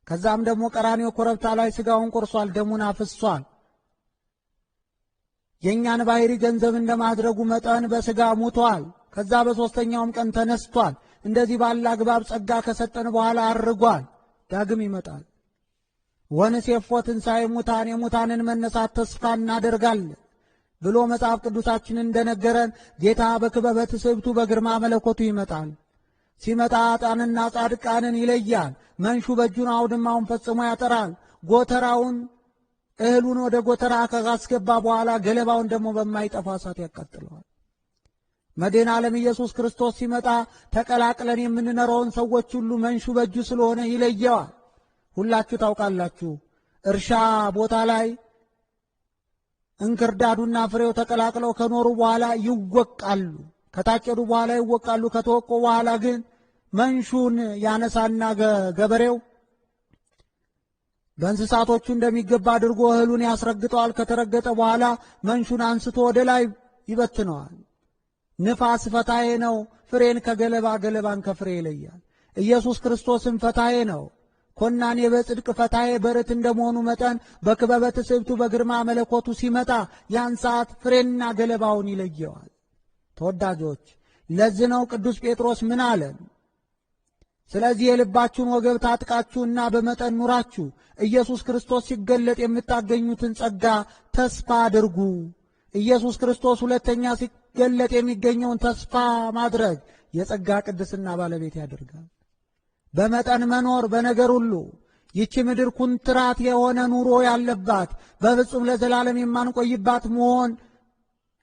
ከዛም ደግሞ ቀራንዮ ኮረብታ ላይ ሥጋውን ቆርሷል፣ ደሙን አፍሷል። የእኛን ባሕሪ ገንዘብ እንደማድረጉ መጠን በሥጋ ሙቷል። ከዛ በሦስተኛውም ቀን ተነስቷል። እንደዚህ ባለ አግባብ ጸጋ ከሰጠን በኋላ አርጓል፣ ዳግም ይመጣል። ወንሴፎ ትንሣኤ ሙታን፣ የሙታንን መነሳት ተስፋ እናደርጋለን ብሎ መጽሐፍ ቅዱሳችን እንደነገረን ጌታ በክበበ ትስብእቱ በግርማ መለኮቱ ይመጣል። ሲመጣ ኃጥአንና ጻድቃንን ይለያል። መንሹ በእጁን አውድማውን ፈጽሞ ያጠራል። ጎተራውን እህሉን ወደ ጎተራ ካስገባ በኋላ ገለባውን ደግሞ በማይጠፋ እሳት ያቃጥለዋል። መድኃኔ ዓለም ኢየሱስ ክርስቶስ ሲመጣ ተቀላቅለን የምንኖረውን ሰዎች ሁሉ መንሹ በእጁ ስለሆነ ይለየዋል። ሁላችሁ ታውቃላችሁ፣ እርሻ ቦታ ላይ እንክርዳዱና ፍሬው ተቀላቅለው ከኖሩ በኋላ ይወቃሉ። ከታጨዱ በኋላ ይወቃሉ። ከተወቁ በኋላ ግን መንሹን ያነሳና ገበሬው በእንስሳቶቹ እንደሚገባ አድርጎ እህሉን ያስረግጠዋል። ከተረገጠ በኋላ መንሹን አንስቶ ወደ ላይ ይበትነዋል። ንፋስ ፈታዬ ነው፣ ፍሬን ከገለባ ገለባን ከፍሬ ይለያል። ኢየሱስ ክርስቶስም ፈታዬ ነው። ኮናኔ በጽድቅ ፈታዬ በርት እንደመሆኑ መጠን በክበበ ትስብእቱ በግርማ መለኮቱ ሲመጣ ያን ሰዓት ፍሬና ገለባውን ይለየዋል። ተወዳጆች፣ ለዚህ ነው ቅዱስ ጴጥሮስ ምን አለን? ስለዚህ የልባችሁን ወገብ ታጥቃችሁና በመጠን ኑራችሁ ኢየሱስ ክርስቶስ ሲገለጥ የምታገኙትን ጸጋ ተስፋ አድርጉ። ኢየሱስ ክርስቶስ ሁለተኛ ሲገለጥ የሚገኘውን ተስፋ ማድረግ የጸጋ ቅድስና ባለቤት ያደርጋል። በመጠን መኖር በነገር ሁሉ ይቺ ምድር ኩንትራት የሆነ ኑሮ ያለባት በፍጹም ለዘላለም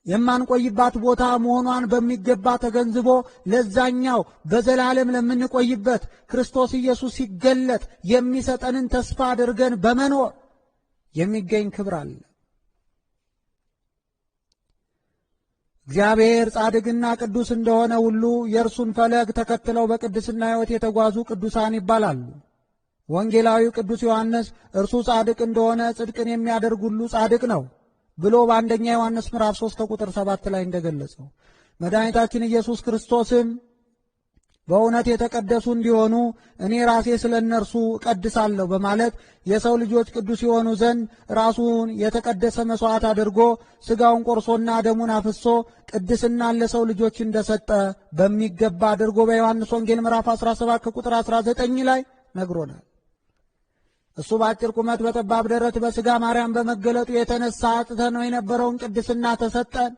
የማንቆይባት ቦታ መሆኗን በሚገባ ተገንዝቦ ለዛኛው በዘላለም ለምንቆይበት ክርስቶስ ኢየሱስ ሲገለጥ የሚሰጠንን ተስፋ አድርገን በመኖር የሚገኝ ክብር አለ። እግዚአብሔር ጻድቅና ቅዱስ እንደሆነ ሁሉ የእርሱን ፈለግ ተከትለው በቅድስና ሕይወት የተጓዙ ቅዱሳን ይባላሉ። ወንጌላዊው ቅዱስ ዮሐንስ እርሱ ጻድቅ እንደሆነ ጽድቅን የሚያደርግ ሁሉ ጻድቅ ነው ብሎ በአንደኛ ዮሐንስ ምዕራፍ 3 ቁጥር 7 ላይ እንደገለጸው መድኃኒታችን ኢየሱስ ክርስቶስም በእውነት የተቀደሱ እንዲሆኑ እኔ ራሴ ስለ እነርሱ እቀድሳለሁ በማለት የሰው ልጆች ቅዱስ የሆኑ ዘንድ ራሱን የተቀደሰ መሥዋዕት አድርጎ ሥጋውን ቆርሶና ደሙን አፍሶ ቅድስናን ለሰው ልጆች እንደሰጠ በሚገባ አድርጎ በዮሐንስ ወንጌል ምዕራፍ 17 ቁጥር 19 ላይ ነግሮናል። እሱ በአጭር ቁመት በጠባብ ደረት በሥጋ ማርያም በመገለጡ የተነሳ አጥተነው የነበረውን ቅድስና ተሰጠን።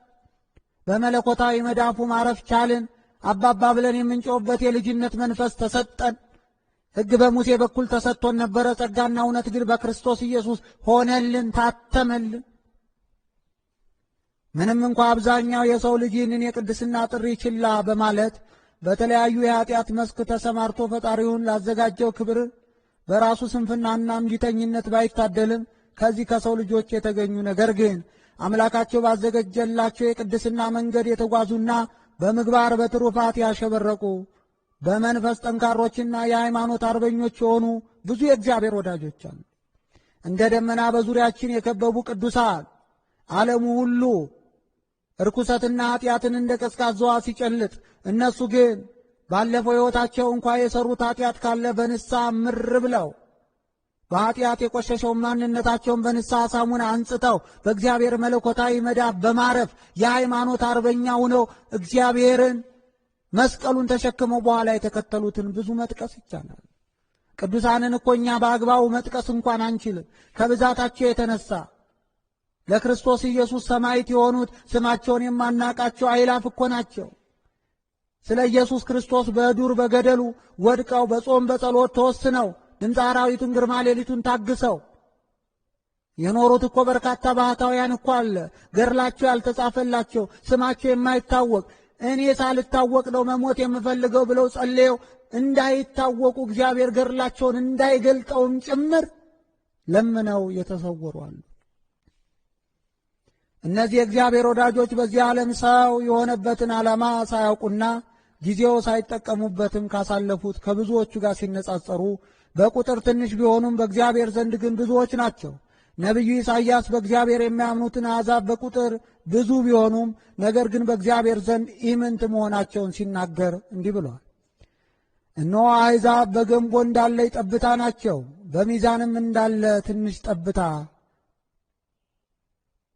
በመለኮታዊ መዳፉ ማረፍ ቻልን። አባባ ብለን የምንጮህበት የልጅነት መንፈስ ተሰጠን። ሕግ በሙሴ በኩል ተሰጥቶን ነበረ። ጸጋና እውነት ግን በክርስቶስ ኢየሱስ ሆነልን፣ ታተመልን። ምንም እንኳ አብዛኛው የሰው ልጅ ይህንን የቅድስና ጥሪ ችላ በማለት በተለያዩ የኃጢአት መስክ ተሰማርቶ ፈጣሪውን ላዘጋጀው ክብር በራሱ ስንፍናና እምቢተኝነት ባይታደልም ከዚህ ከሰው ልጆች የተገኙ ነገር ግን አምላካቸው ባዘጋጀላቸው የቅድስና መንገድ የተጓዙና በምግባር በትሩፋት ያሸበረቁ በመንፈስ ጠንካሮችና የሃይማኖት አርበኞች የሆኑ ብዙ የእግዚአብሔር ወዳጆች አሉ። እንደ ደመና በዙሪያችን የከበቡ ቅዱሳን ዓለሙ ሁሉ ርኩሰትና ኃጢአትን እንደ ቀዝቃዛዋ ሲጨልጥ እነሱ ግን ባለፈው ሕይወታቸው እንኳ የሰሩት ኃጢአት ካለ በንስሐ ምር ብለው በኃጢአት የቆሸሸውን ማንነታቸውን በንስሐ ሳሙና አንጽተው በእግዚአብሔር መለኮታዊ መዳፍ በማረፍ የሃይማኖት አርበኛ ሆነው እግዚአብሔርን መስቀሉን ተሸክመው በኋላ የተከተሉትን ብዙ መጥቀስ ይቻላል። ቅዱሳንን እኮ እኛ በአግባቡ መጥቀስ እንኳን አንችልም ከብዛታቸው የተነሳ። ለክርስቶስ ኢየሱስ ሰማዕት የሆኑት ስማቸውን የማናቃቸው አእላፍ እኮ ናቸው። ስለ ኢየሱስ ክርስቶስ በዱር በገደሉ ወድቀው በጾም በጸሎት ተወስነው ድምፀ አራዊቱን ግርማ ሌሊቱን ታግሰው የኖሩት እኮ በርካታ ባህታውያን እኮ አለ። ገድላቸው ያልተጻፈላቸው ስማቸው የማይታወቅ እኔ ሳልታወቅ ነው መሞት የምፈልገው ብለው ጸልየው እንዳይታወቁ እግዚአብሔር ገድላቸውን እንዳይገልጠውም ጭምር ለምነው የተሰወሩ አሉ። እነዚህ የእግዚአብሔር ወዳጆች በዚህ ዓለም ሰው የሆነበትን ዓላማ ሳያውቁና ጊዜው ሳይጠቀሙበትም ካሳለፉት ከብዙዎቹ ጋር ሲነጻጸሩ በቁጥር ትንሽ ቢሆኑም በእግዚአብሔር ዘንድ ግን ብዙዎች ናቸው። ነቢዩ ኢሳይያስ በእግዚአብሔር የሚያምኑትን አሕዛብ በቁጥር ብዙ ቢሆኑም ነገር ግን በእግዚአብሔር ዘንድ ኢምንት መሆናቸውን ሲናገር እንዲህ ብሏል። እነሆ አሕዛብ በገንቦ እንዳለ ጠብታ ናቸው፣ በሚዛንም እንዳለ ትንሽ ጠብታ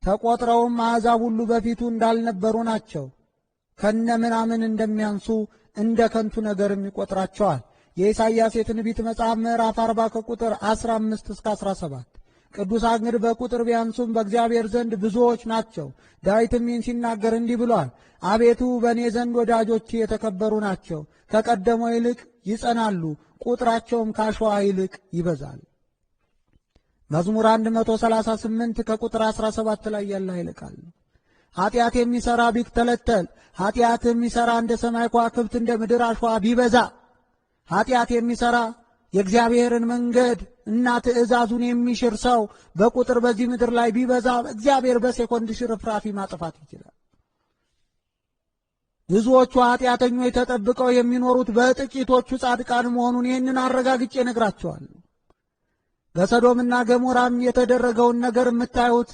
ተቆጥረውም አሕዛብ ሁሉ በፊቱ እንዳልነበሩ ናቸው። ከነ ምናምን እንደሚያንሱ እንደ ከንቱ ነገርም ይቆጥራቸዋል። የኢሳይያስ የትንቢት መጽሐፍ ምዕራፍ 40 ከቁጥር 15 እስከ 17። ቅዱሳን ግን በቁጥር ቢያንሱም በእግዚአብሔር ዘንድ ብዙዎች ናቸው። ዳዊትም ይህን ሲናገር እንዲህ ብሏል። አቤቱ በእኔ ዘንድ ወዳጆች የተከበሩ ናቸው፣ ከቀደመው ይልቅ ይጸናሉ፣ ቁጥራቸውም ካሸዋ ይልቅ ይበዛል። መዝሙር 138 ከቁጥር 17 ላይ ያለ ይልቃል። ኃጢአት የሚሠራ ቢተለተል፣ ኃጢአት የሚሠራ እንደ ሰማይ ከዋክብት እንደ ምድር አሸዋ ቢበዛ፣ ኃጢአት የሚሠራ የእግዚአብሔርን መንገድ እና ትእዛዙን የሚሽር ሰው በቁጥር በዚህ ምድር ላይ ቢበዛ እግዚአብሔር በሴኮንድ ሽርፍራፊ ማጥፋት ይችላል። ብዙዎቹ ኃጢአተኞች ተጠብቀው የሚኖሩት በጥቂቶቹ ጻድቃን መሆኑን ይህንን አረጋግጬ እነግራቸዋለሁ። በሰዶምና ገሞራም የተደረገውን ነገር የምታዩት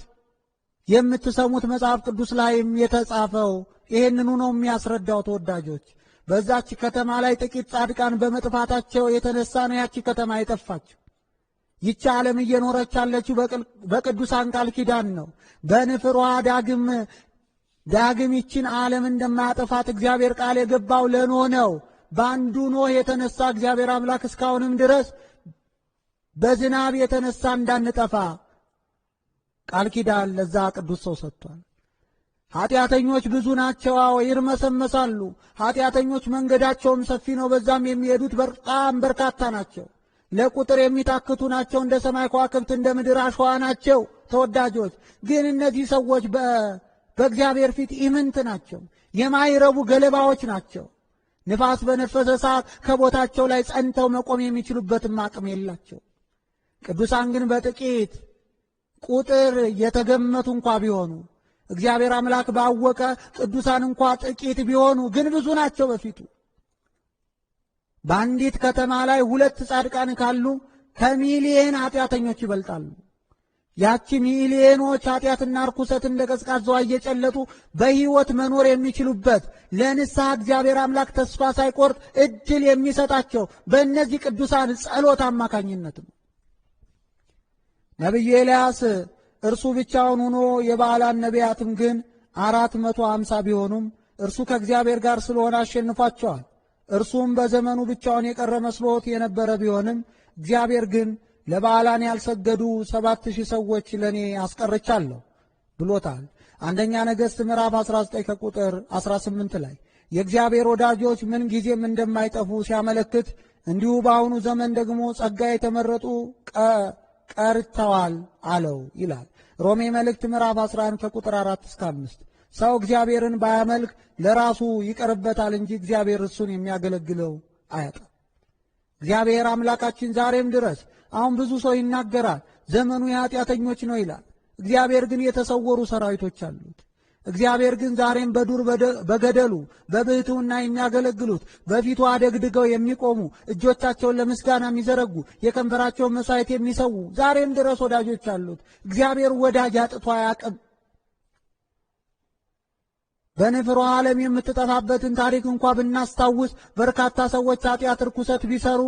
የምትሰሙት መጽሐፍ ቅዱስ ላይም የተጻፈው ይህንኑ ነው የሚያስረዳው። ተወዳጆች በዛች ከተማ ላይ ጥቂት ጻድቃን በመጥፋታቸው የተነሳ ነው ያቺ ከተማ የጠፋችው። ይቺ ዓለም እየኖረች ያለችው በቅዱሳን ቃል ኪዳን ነው። በንፍሯ ዳግም ይችን ዓለም እንደማያጠፋት እግዚአብሔር ቃል የገባው ለኖህ ነው። በአንዱ ኖህ የተነሳ እግዚአብሔር አምላክ እስካሁንም ድረስ በዝናብ የተነሳ እንዳንጠፋ ቃል ኪዳን ለዛ ቅዱስ ሰው ሰጥቷል። ኃጢአተኞች ብዙ ናቸው፣ አዎ ይርመሰመሳሉ። ኃጢአተኞች መንገዳቸውም ሰፊ ነው፣ በዛም የሚሄዱት በጣም በርካታ ናቸው። ለቁጥር የሚታክቱ ናቸው፣ እንደ ሰማይ ከዋክብት እንደ ምድር አሸዋ ናቸው። ተወዳጆች ግን እነዚህ ሰዎች በእግዚአብሔር ፊት ኢምንት ናቸው፣ የማይረቡ ገለባዎች ናቸው። ንፋስ በነፈሰ ሰዓት ከቦታቸው ላይ ጸንተው መቆም የሚችሉበትም አቅም የላቸው። ቅዱሳን ግን በጥቂት ቁጥር የተገመቱ እንኳ ቢሆኑ እግዚአብሔር አምላክ ባወቀ ቅዱሳን እንኳ ጥቂት ቢሆኑ ግን ብዙ ናቸው በፊቱ። በአንዲት ከተማ ላይ 2 ጻድቃን ካሉ ከሚሊየን ኃጢአተኞች ይበልጣሉ። ያቺ ሚሊዮኖች ኃጢአትና ርኩሰት እንደ ቀዝቃዛዋ እየጨለጡ በሕይወት መኖር የሚችሉበት ለንስሐ እግዚአብሔር አምላክ ተስፋ ሳይቆርጥ እድል የሚሰጣቸው በእነዚህ ቅዱሳን ጸሎት አማካኝነት ነው። ነቢዩ ኤልያስ እርሱ ብቻውን ሆኖ የበዓላን ነቢያትም ግን 450 ቢሆኑም እርሱ ከእግዚአብሔር ጋር ስለሆነ አሸንፏቸዋል። እርሱም በዘመኑ ብቻውን የቀረ መስሎት የነበረ ቢሆንም እግዚአብሔር ግን ለበዓላን ያልሰገዱ 7000 ሰዎች ለእኔ አስቀርቻለሁ ብሎታል። አንደኛ ነገሥት ምዕራፍ 19 ከቁጥር 18 ላይ የእግዚአብሔር ወዳጆች ምን ጊዜም እንደማይጠፉ ሲያመለክት እንዲሁ በአሁኑ ዘመን ደግሞ ጸጋ የተመረጡ ቀርተዋል አለው ይላል። ሮሜ መልእክት ምዕራፍ 11 ከቁጥር 4 እስከ 5 ሰው እግዚአብሔርን ባያመልክ ለራሱ ይቀርበታል እንጂ እግዚአብሔር እሱን የሚያገለግለው አያጣም። እግዚአብሔር አምላካችን ዛሬም ድረስ አሁን ብዙ ሰው ይናገራል፣ ዘመኑ የኃጢአተኞች ነው ይላል። እግዚአብሔር ግን የተሰወሩ ሰራዊቶች አሉት። እግዚአብሔር ግን ዛሬም በዱር በገደሉ በብሕትውና የሚያገለግሉት በፊቱ አደግድገው የሚቆሙ እጆቻቸውን ለምስጋና የሚዘረጉ የከንፈራቸውን መሥዋዕት የሚሰዉ ዛሬም ድረስ ወዳጆች አሉት። እግዚአብሔር ወዳጅ አጥቶ አያውቅም። በንፍሮ ዓለም የምትጠፋበትን ታሪክ እንኳ ብናስታውስ በርካታ ሰዎች ኃጢአት ርኩሰት ቢሰሩ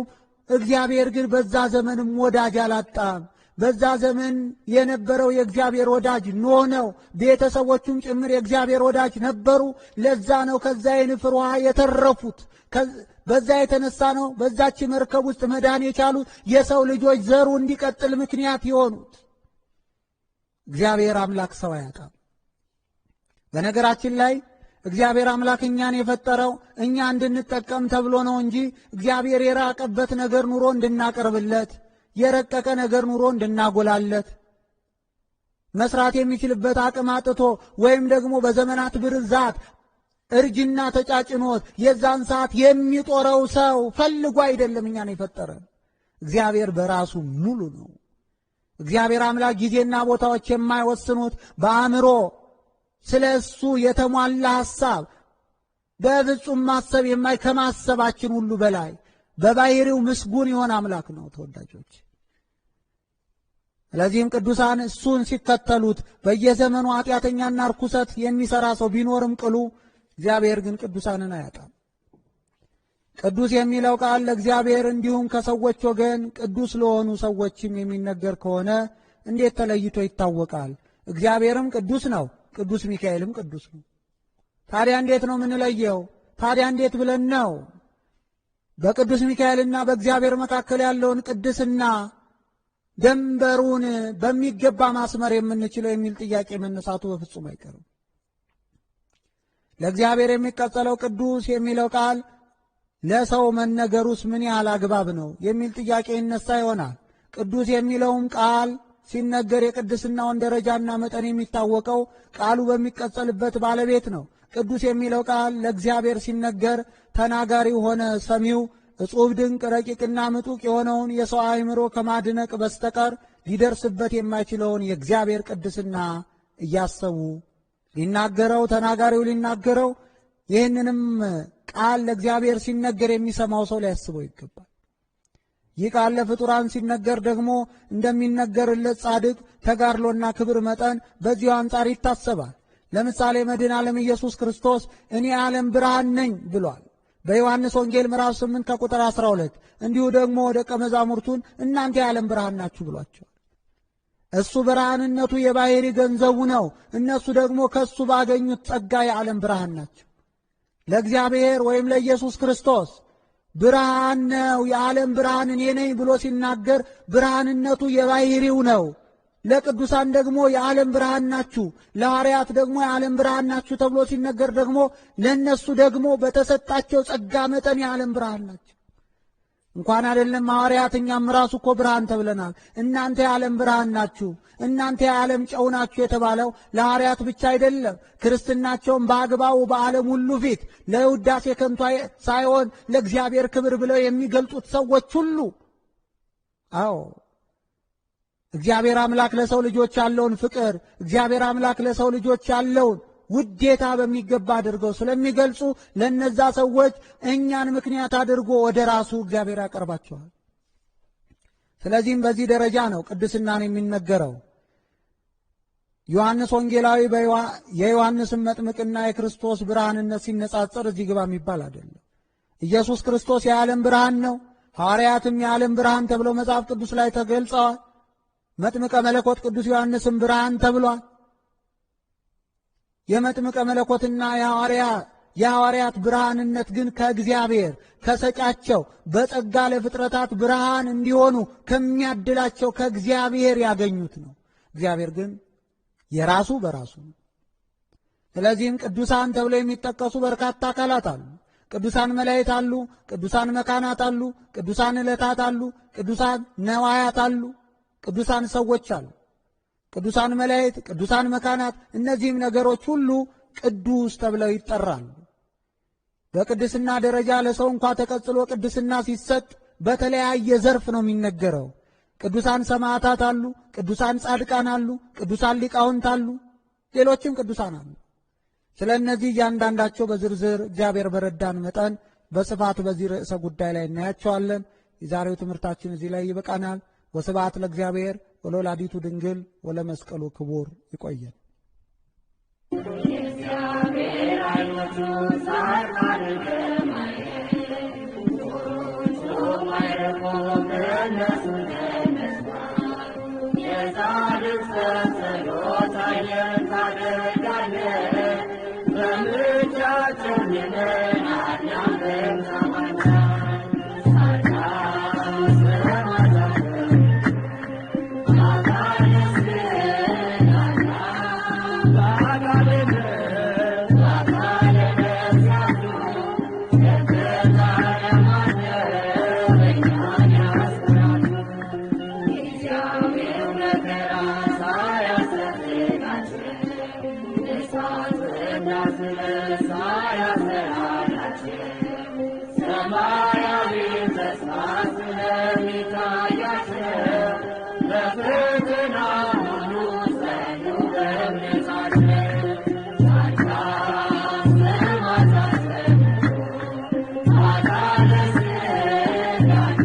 እግዚአብሔር ግን በዛ ዘመንም ወዳጅ አላጣም። በዛ ዘመን የነበረው የእግዚአብሔር ወዳጅ ኖህ ነው። ቤተሰቦቹም ጭምር የእግዚአብሔር ወዳጅ ነበሩ። ለዛ ነው ከዛ የንፍር ውሃ የተረፉት። በዛ የተነሳ ነው በዛች መርከብ ውስጥ መዳን የቻሉት የሰው ልጆች ዘሩ እንዲቀጥል ምክንያት የሆኑት። እግዚአብሔር አምላክ ሰው አያጣም። በነገራችን ላይ እግዚአብሔር አምላክ እኛን የፈጠረው እኛ እንድንጠቀም ተብሎ ነው እንጂ እግዚአብሔር የራቀበት ነገር ኑሮ እንድናቀርብለት፣ የረቀቀ ነገር ኑሮ እንድናጎላለት፣ መስራት የሚችልበት አቅም አጥቶ ወይም ደግሞ በዘመናት ብርዛት እርጅና ተጫጭኖት የዛን ሰዓት የሚጦረው ሰው ፈልጎ አይደለም እኛን የፈጠረ። እግዚአብሔር በራሱ ሙሉ ነው። እግዚአብሔር አምላክ ጊዜና ቦታዎች የማይወስኑት በአእምሮ ስለ እሱ የተሟላ ሐሳብ በፍጹም ማሰብ ከማሰባችን ሁሉ በላይ በባሕሪው ምስጉን የሆነ አምላክ ነው ተወዳጆች። ስለዚህም ቅዱሳን እሱን ሲከተሉት በየዘመኑ ኃጢአተኛና ርኩሰት የሚሠራ ሰው ቢኖርም ቅሉ እግዚአብሔር ግን ቅዱሳንን አያጣም። ቅዱስ የሚለው ቃል ለእግዚአብሔር እንዲሁም ከሰዎች ወገን ቅዱስ ለሆኑ ሰዎችም የሚነገር ከሆነ እንዴት ተለይቶ ይታወቃል? እግዚአብሔርም ቅዱስ ነው፣ ቅዱስ ሚካኤልም ቅዱስ ነው። ታዲያ እንዴት ነው የምንለየው? ታዲያ እንዴት ብለን ነው በቅዱስ ሚካኤልና በእግዚአብሔር መካከል ያለውን ቅድስና ደንበሩን በሚገባ ማስመር የምንችለው የሚል ጥያቄ መነሳቱ በፍጹም አይቀርም። ለእግዚአብሔር የሚቀጸለው ቅዱስ የሚለው ቃል ለሰው መነገሩስ ምን ያህል አግባብ ነው የሚል ጥያቄ ይነሳ ይሆናል። ቅዱስ የሚለውም ቃል ሲነገር የቅድስናውን ደረጃና መጠን የሚታወቀው ቃሉ በሚቀጸልበት ባለቤት ነው። ቅዱስ የሚለው ቃል ለእግዚአብሔር ሲነገር ተናጋሪው ሆነ ሰሚው እጹብ ድንቅ ረቂቅና ምጡቅ የሆነውን የሰው አእምሮ ከማድነቅ በስተቀር ሊደርስበት የማይችለውን የእግዚአብሔር ቅድስና እያሰቡ ሊናገረው ተናጋሪው ሊናገረው ይህንንም ቃል ለእግዚአብሔር ሲነገር የሚሰማው ሰው ሊያስበው ይገባል። ይህ ቃል ለፍጡራን ሲነገር ደግሞ እንደሚነገርለት ጻድቅ ተጋድሎና ክብር መጠን በዚሁ አንጻር ይታሰባል። ለምሳሌ መድኃኔ ዓለም ኢየሱስ ክርስቶስ እኔ የዓለም ብርሃን ነኝ ብሏል በዮሐንስ ወንጌል ምዕራፍ 8 ከቁጥር 12። እንዲሁ ደግሞ ደቀ መዛሙርቱን እናንተ የዓለም ብርሃን ናችሁ ብሏቸዋል። እሱ ብርሃንነቱ የባሕሪ ገንዘቡ ነው። እነሱ ደግሞ ከሱ ባገኙት ጸጋ የዓለም ብርሃን ናቸው። ለእግዚአብሔር ወይም ለኢየሱስ ክርስቶስ ብርሃን ነው። የዓለም ብርሃን እኔ ነኝ ብሎ ሲናገር ብርሃንነቱ የባሕሪው ነው። ለቅዱሳን ደግሞ የዓለም ብርሃን ናችሁ፣ ለሐዋርያት ደግሞ የዓለም ብርሃን ናችሁ ተብሎ ሲነገር ደግሞ ለእነሱ ደግሞ በተሰጣቸው ጸጋ መጠን የዓለም ብርሃን ናቸው። እንኳን አይደለም ሐዋርያት፣ እኛም ራሱ እኮ ብርሃን ተብለናል። እናንተ የዓለም ብርሃን ናችሁ፣ እናንተ የዓለም ጨው ናችሁ የተባለው ለሐዋርያት ብቻ አይደለም። ክርስትናቸውን በአግባቡ በዓለም ሁሉ ፊት ለውዳሴ ከንቱ ሳይሆን ለእግዚአብሔር ክብር ብለው የሚገልጡት ሰዎች ሁሉ አዎ እግዚአብሔር አምላክ ለሰው ልጆች ያለውን ፍቅር፣ እግዚአብሔር አምላክ ለሰው ልጆች ያለውን ውዴታ በሚገባ አድርገው ስለሚገልጹ ለነዛ ሰዎች እኛን ምክንያት አድርጎ ወደ ራሱ እግዚአብሔር ያቀርባቸዋል። ስለዚህም በዚህ ደረጃ ነው ቅድስናን የሚነገረው። ዮሐንስ ወንጌላዊ የዮሐንስን መጥምቅና የክርስቶስ ብርሃንነት ሲነጻጸር እዚህ ግባ የሚባል አይደለም። ኢየሱስ ክርስቶስ የዓለም ብርሃን ነው። ሐዋርያትም የዓለም ብርሃን ተብለው መጽሐፍ ቅዱስ ላይ ተገልጸዋል። መጥምቀ መለኮት ቅዱስ ዮሐንስም ብርሃን ተብሏል። የመጥምቀ መለኮትና የሐዋርያት ብርሃንነት ግን ከእግዚአብሔር ከሰጫቸው በጸጋ ለፍጥረታት ብርሃን እንዲሆኑ ከሚያድላቸው ከእግዚአብሔር ያገኙት ነው። እግዚአብሔር ግን የራሱ በራሱ ነው። ስለዚህም ቅዱሳን ተብለው የሚጠቀሱ በርካታ አካላት አሉ። ቅዱሳን መላእክት አሉ፣ ቅዱሳን መካናት አሉ፣ ቅዱሳን ዕለታት አሉ፣ ቅዱሳን ነዋያት አሉ፣ ቅዱሳን ሰዎች አሉ። ቅዱሳን መላእክት፣ ቅዱሳን መካናት፣ እነዚህም ነገሮች ሁሉ ቅዱስ ተብለው ይጠራሉ። በቅድስና ደረጃ ለሰው እንኳ ተቀጽሎ ቅድስና ሲሰጥ በተለያየ ዘርፍ ነው የሚነገረው። ቅዱሳን ሰማዕታት አሉ፣ ቅዱሳን ጻድቃን አሉ፣ ቅዱሳን ሊቃውንት አሉ፣ ሌሎችም ቅዱሳን አሉ። ስለ እነዚህ እያንዳንዳቸው በዝርዝር እግዚአብሔር በረዳን መጠን በስፋት በዚህ ርዕሰ ጉዳይ ላይ እናያቸዋለን። የዛሬው ትምህርታችን እዚህ ላይ ይበቃናል። ወስብሐት ለእግዚአብሔር ወለወላዲቱ ድንግል ወለመስቀሉ ክቡር። ይቆየን።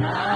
Bye.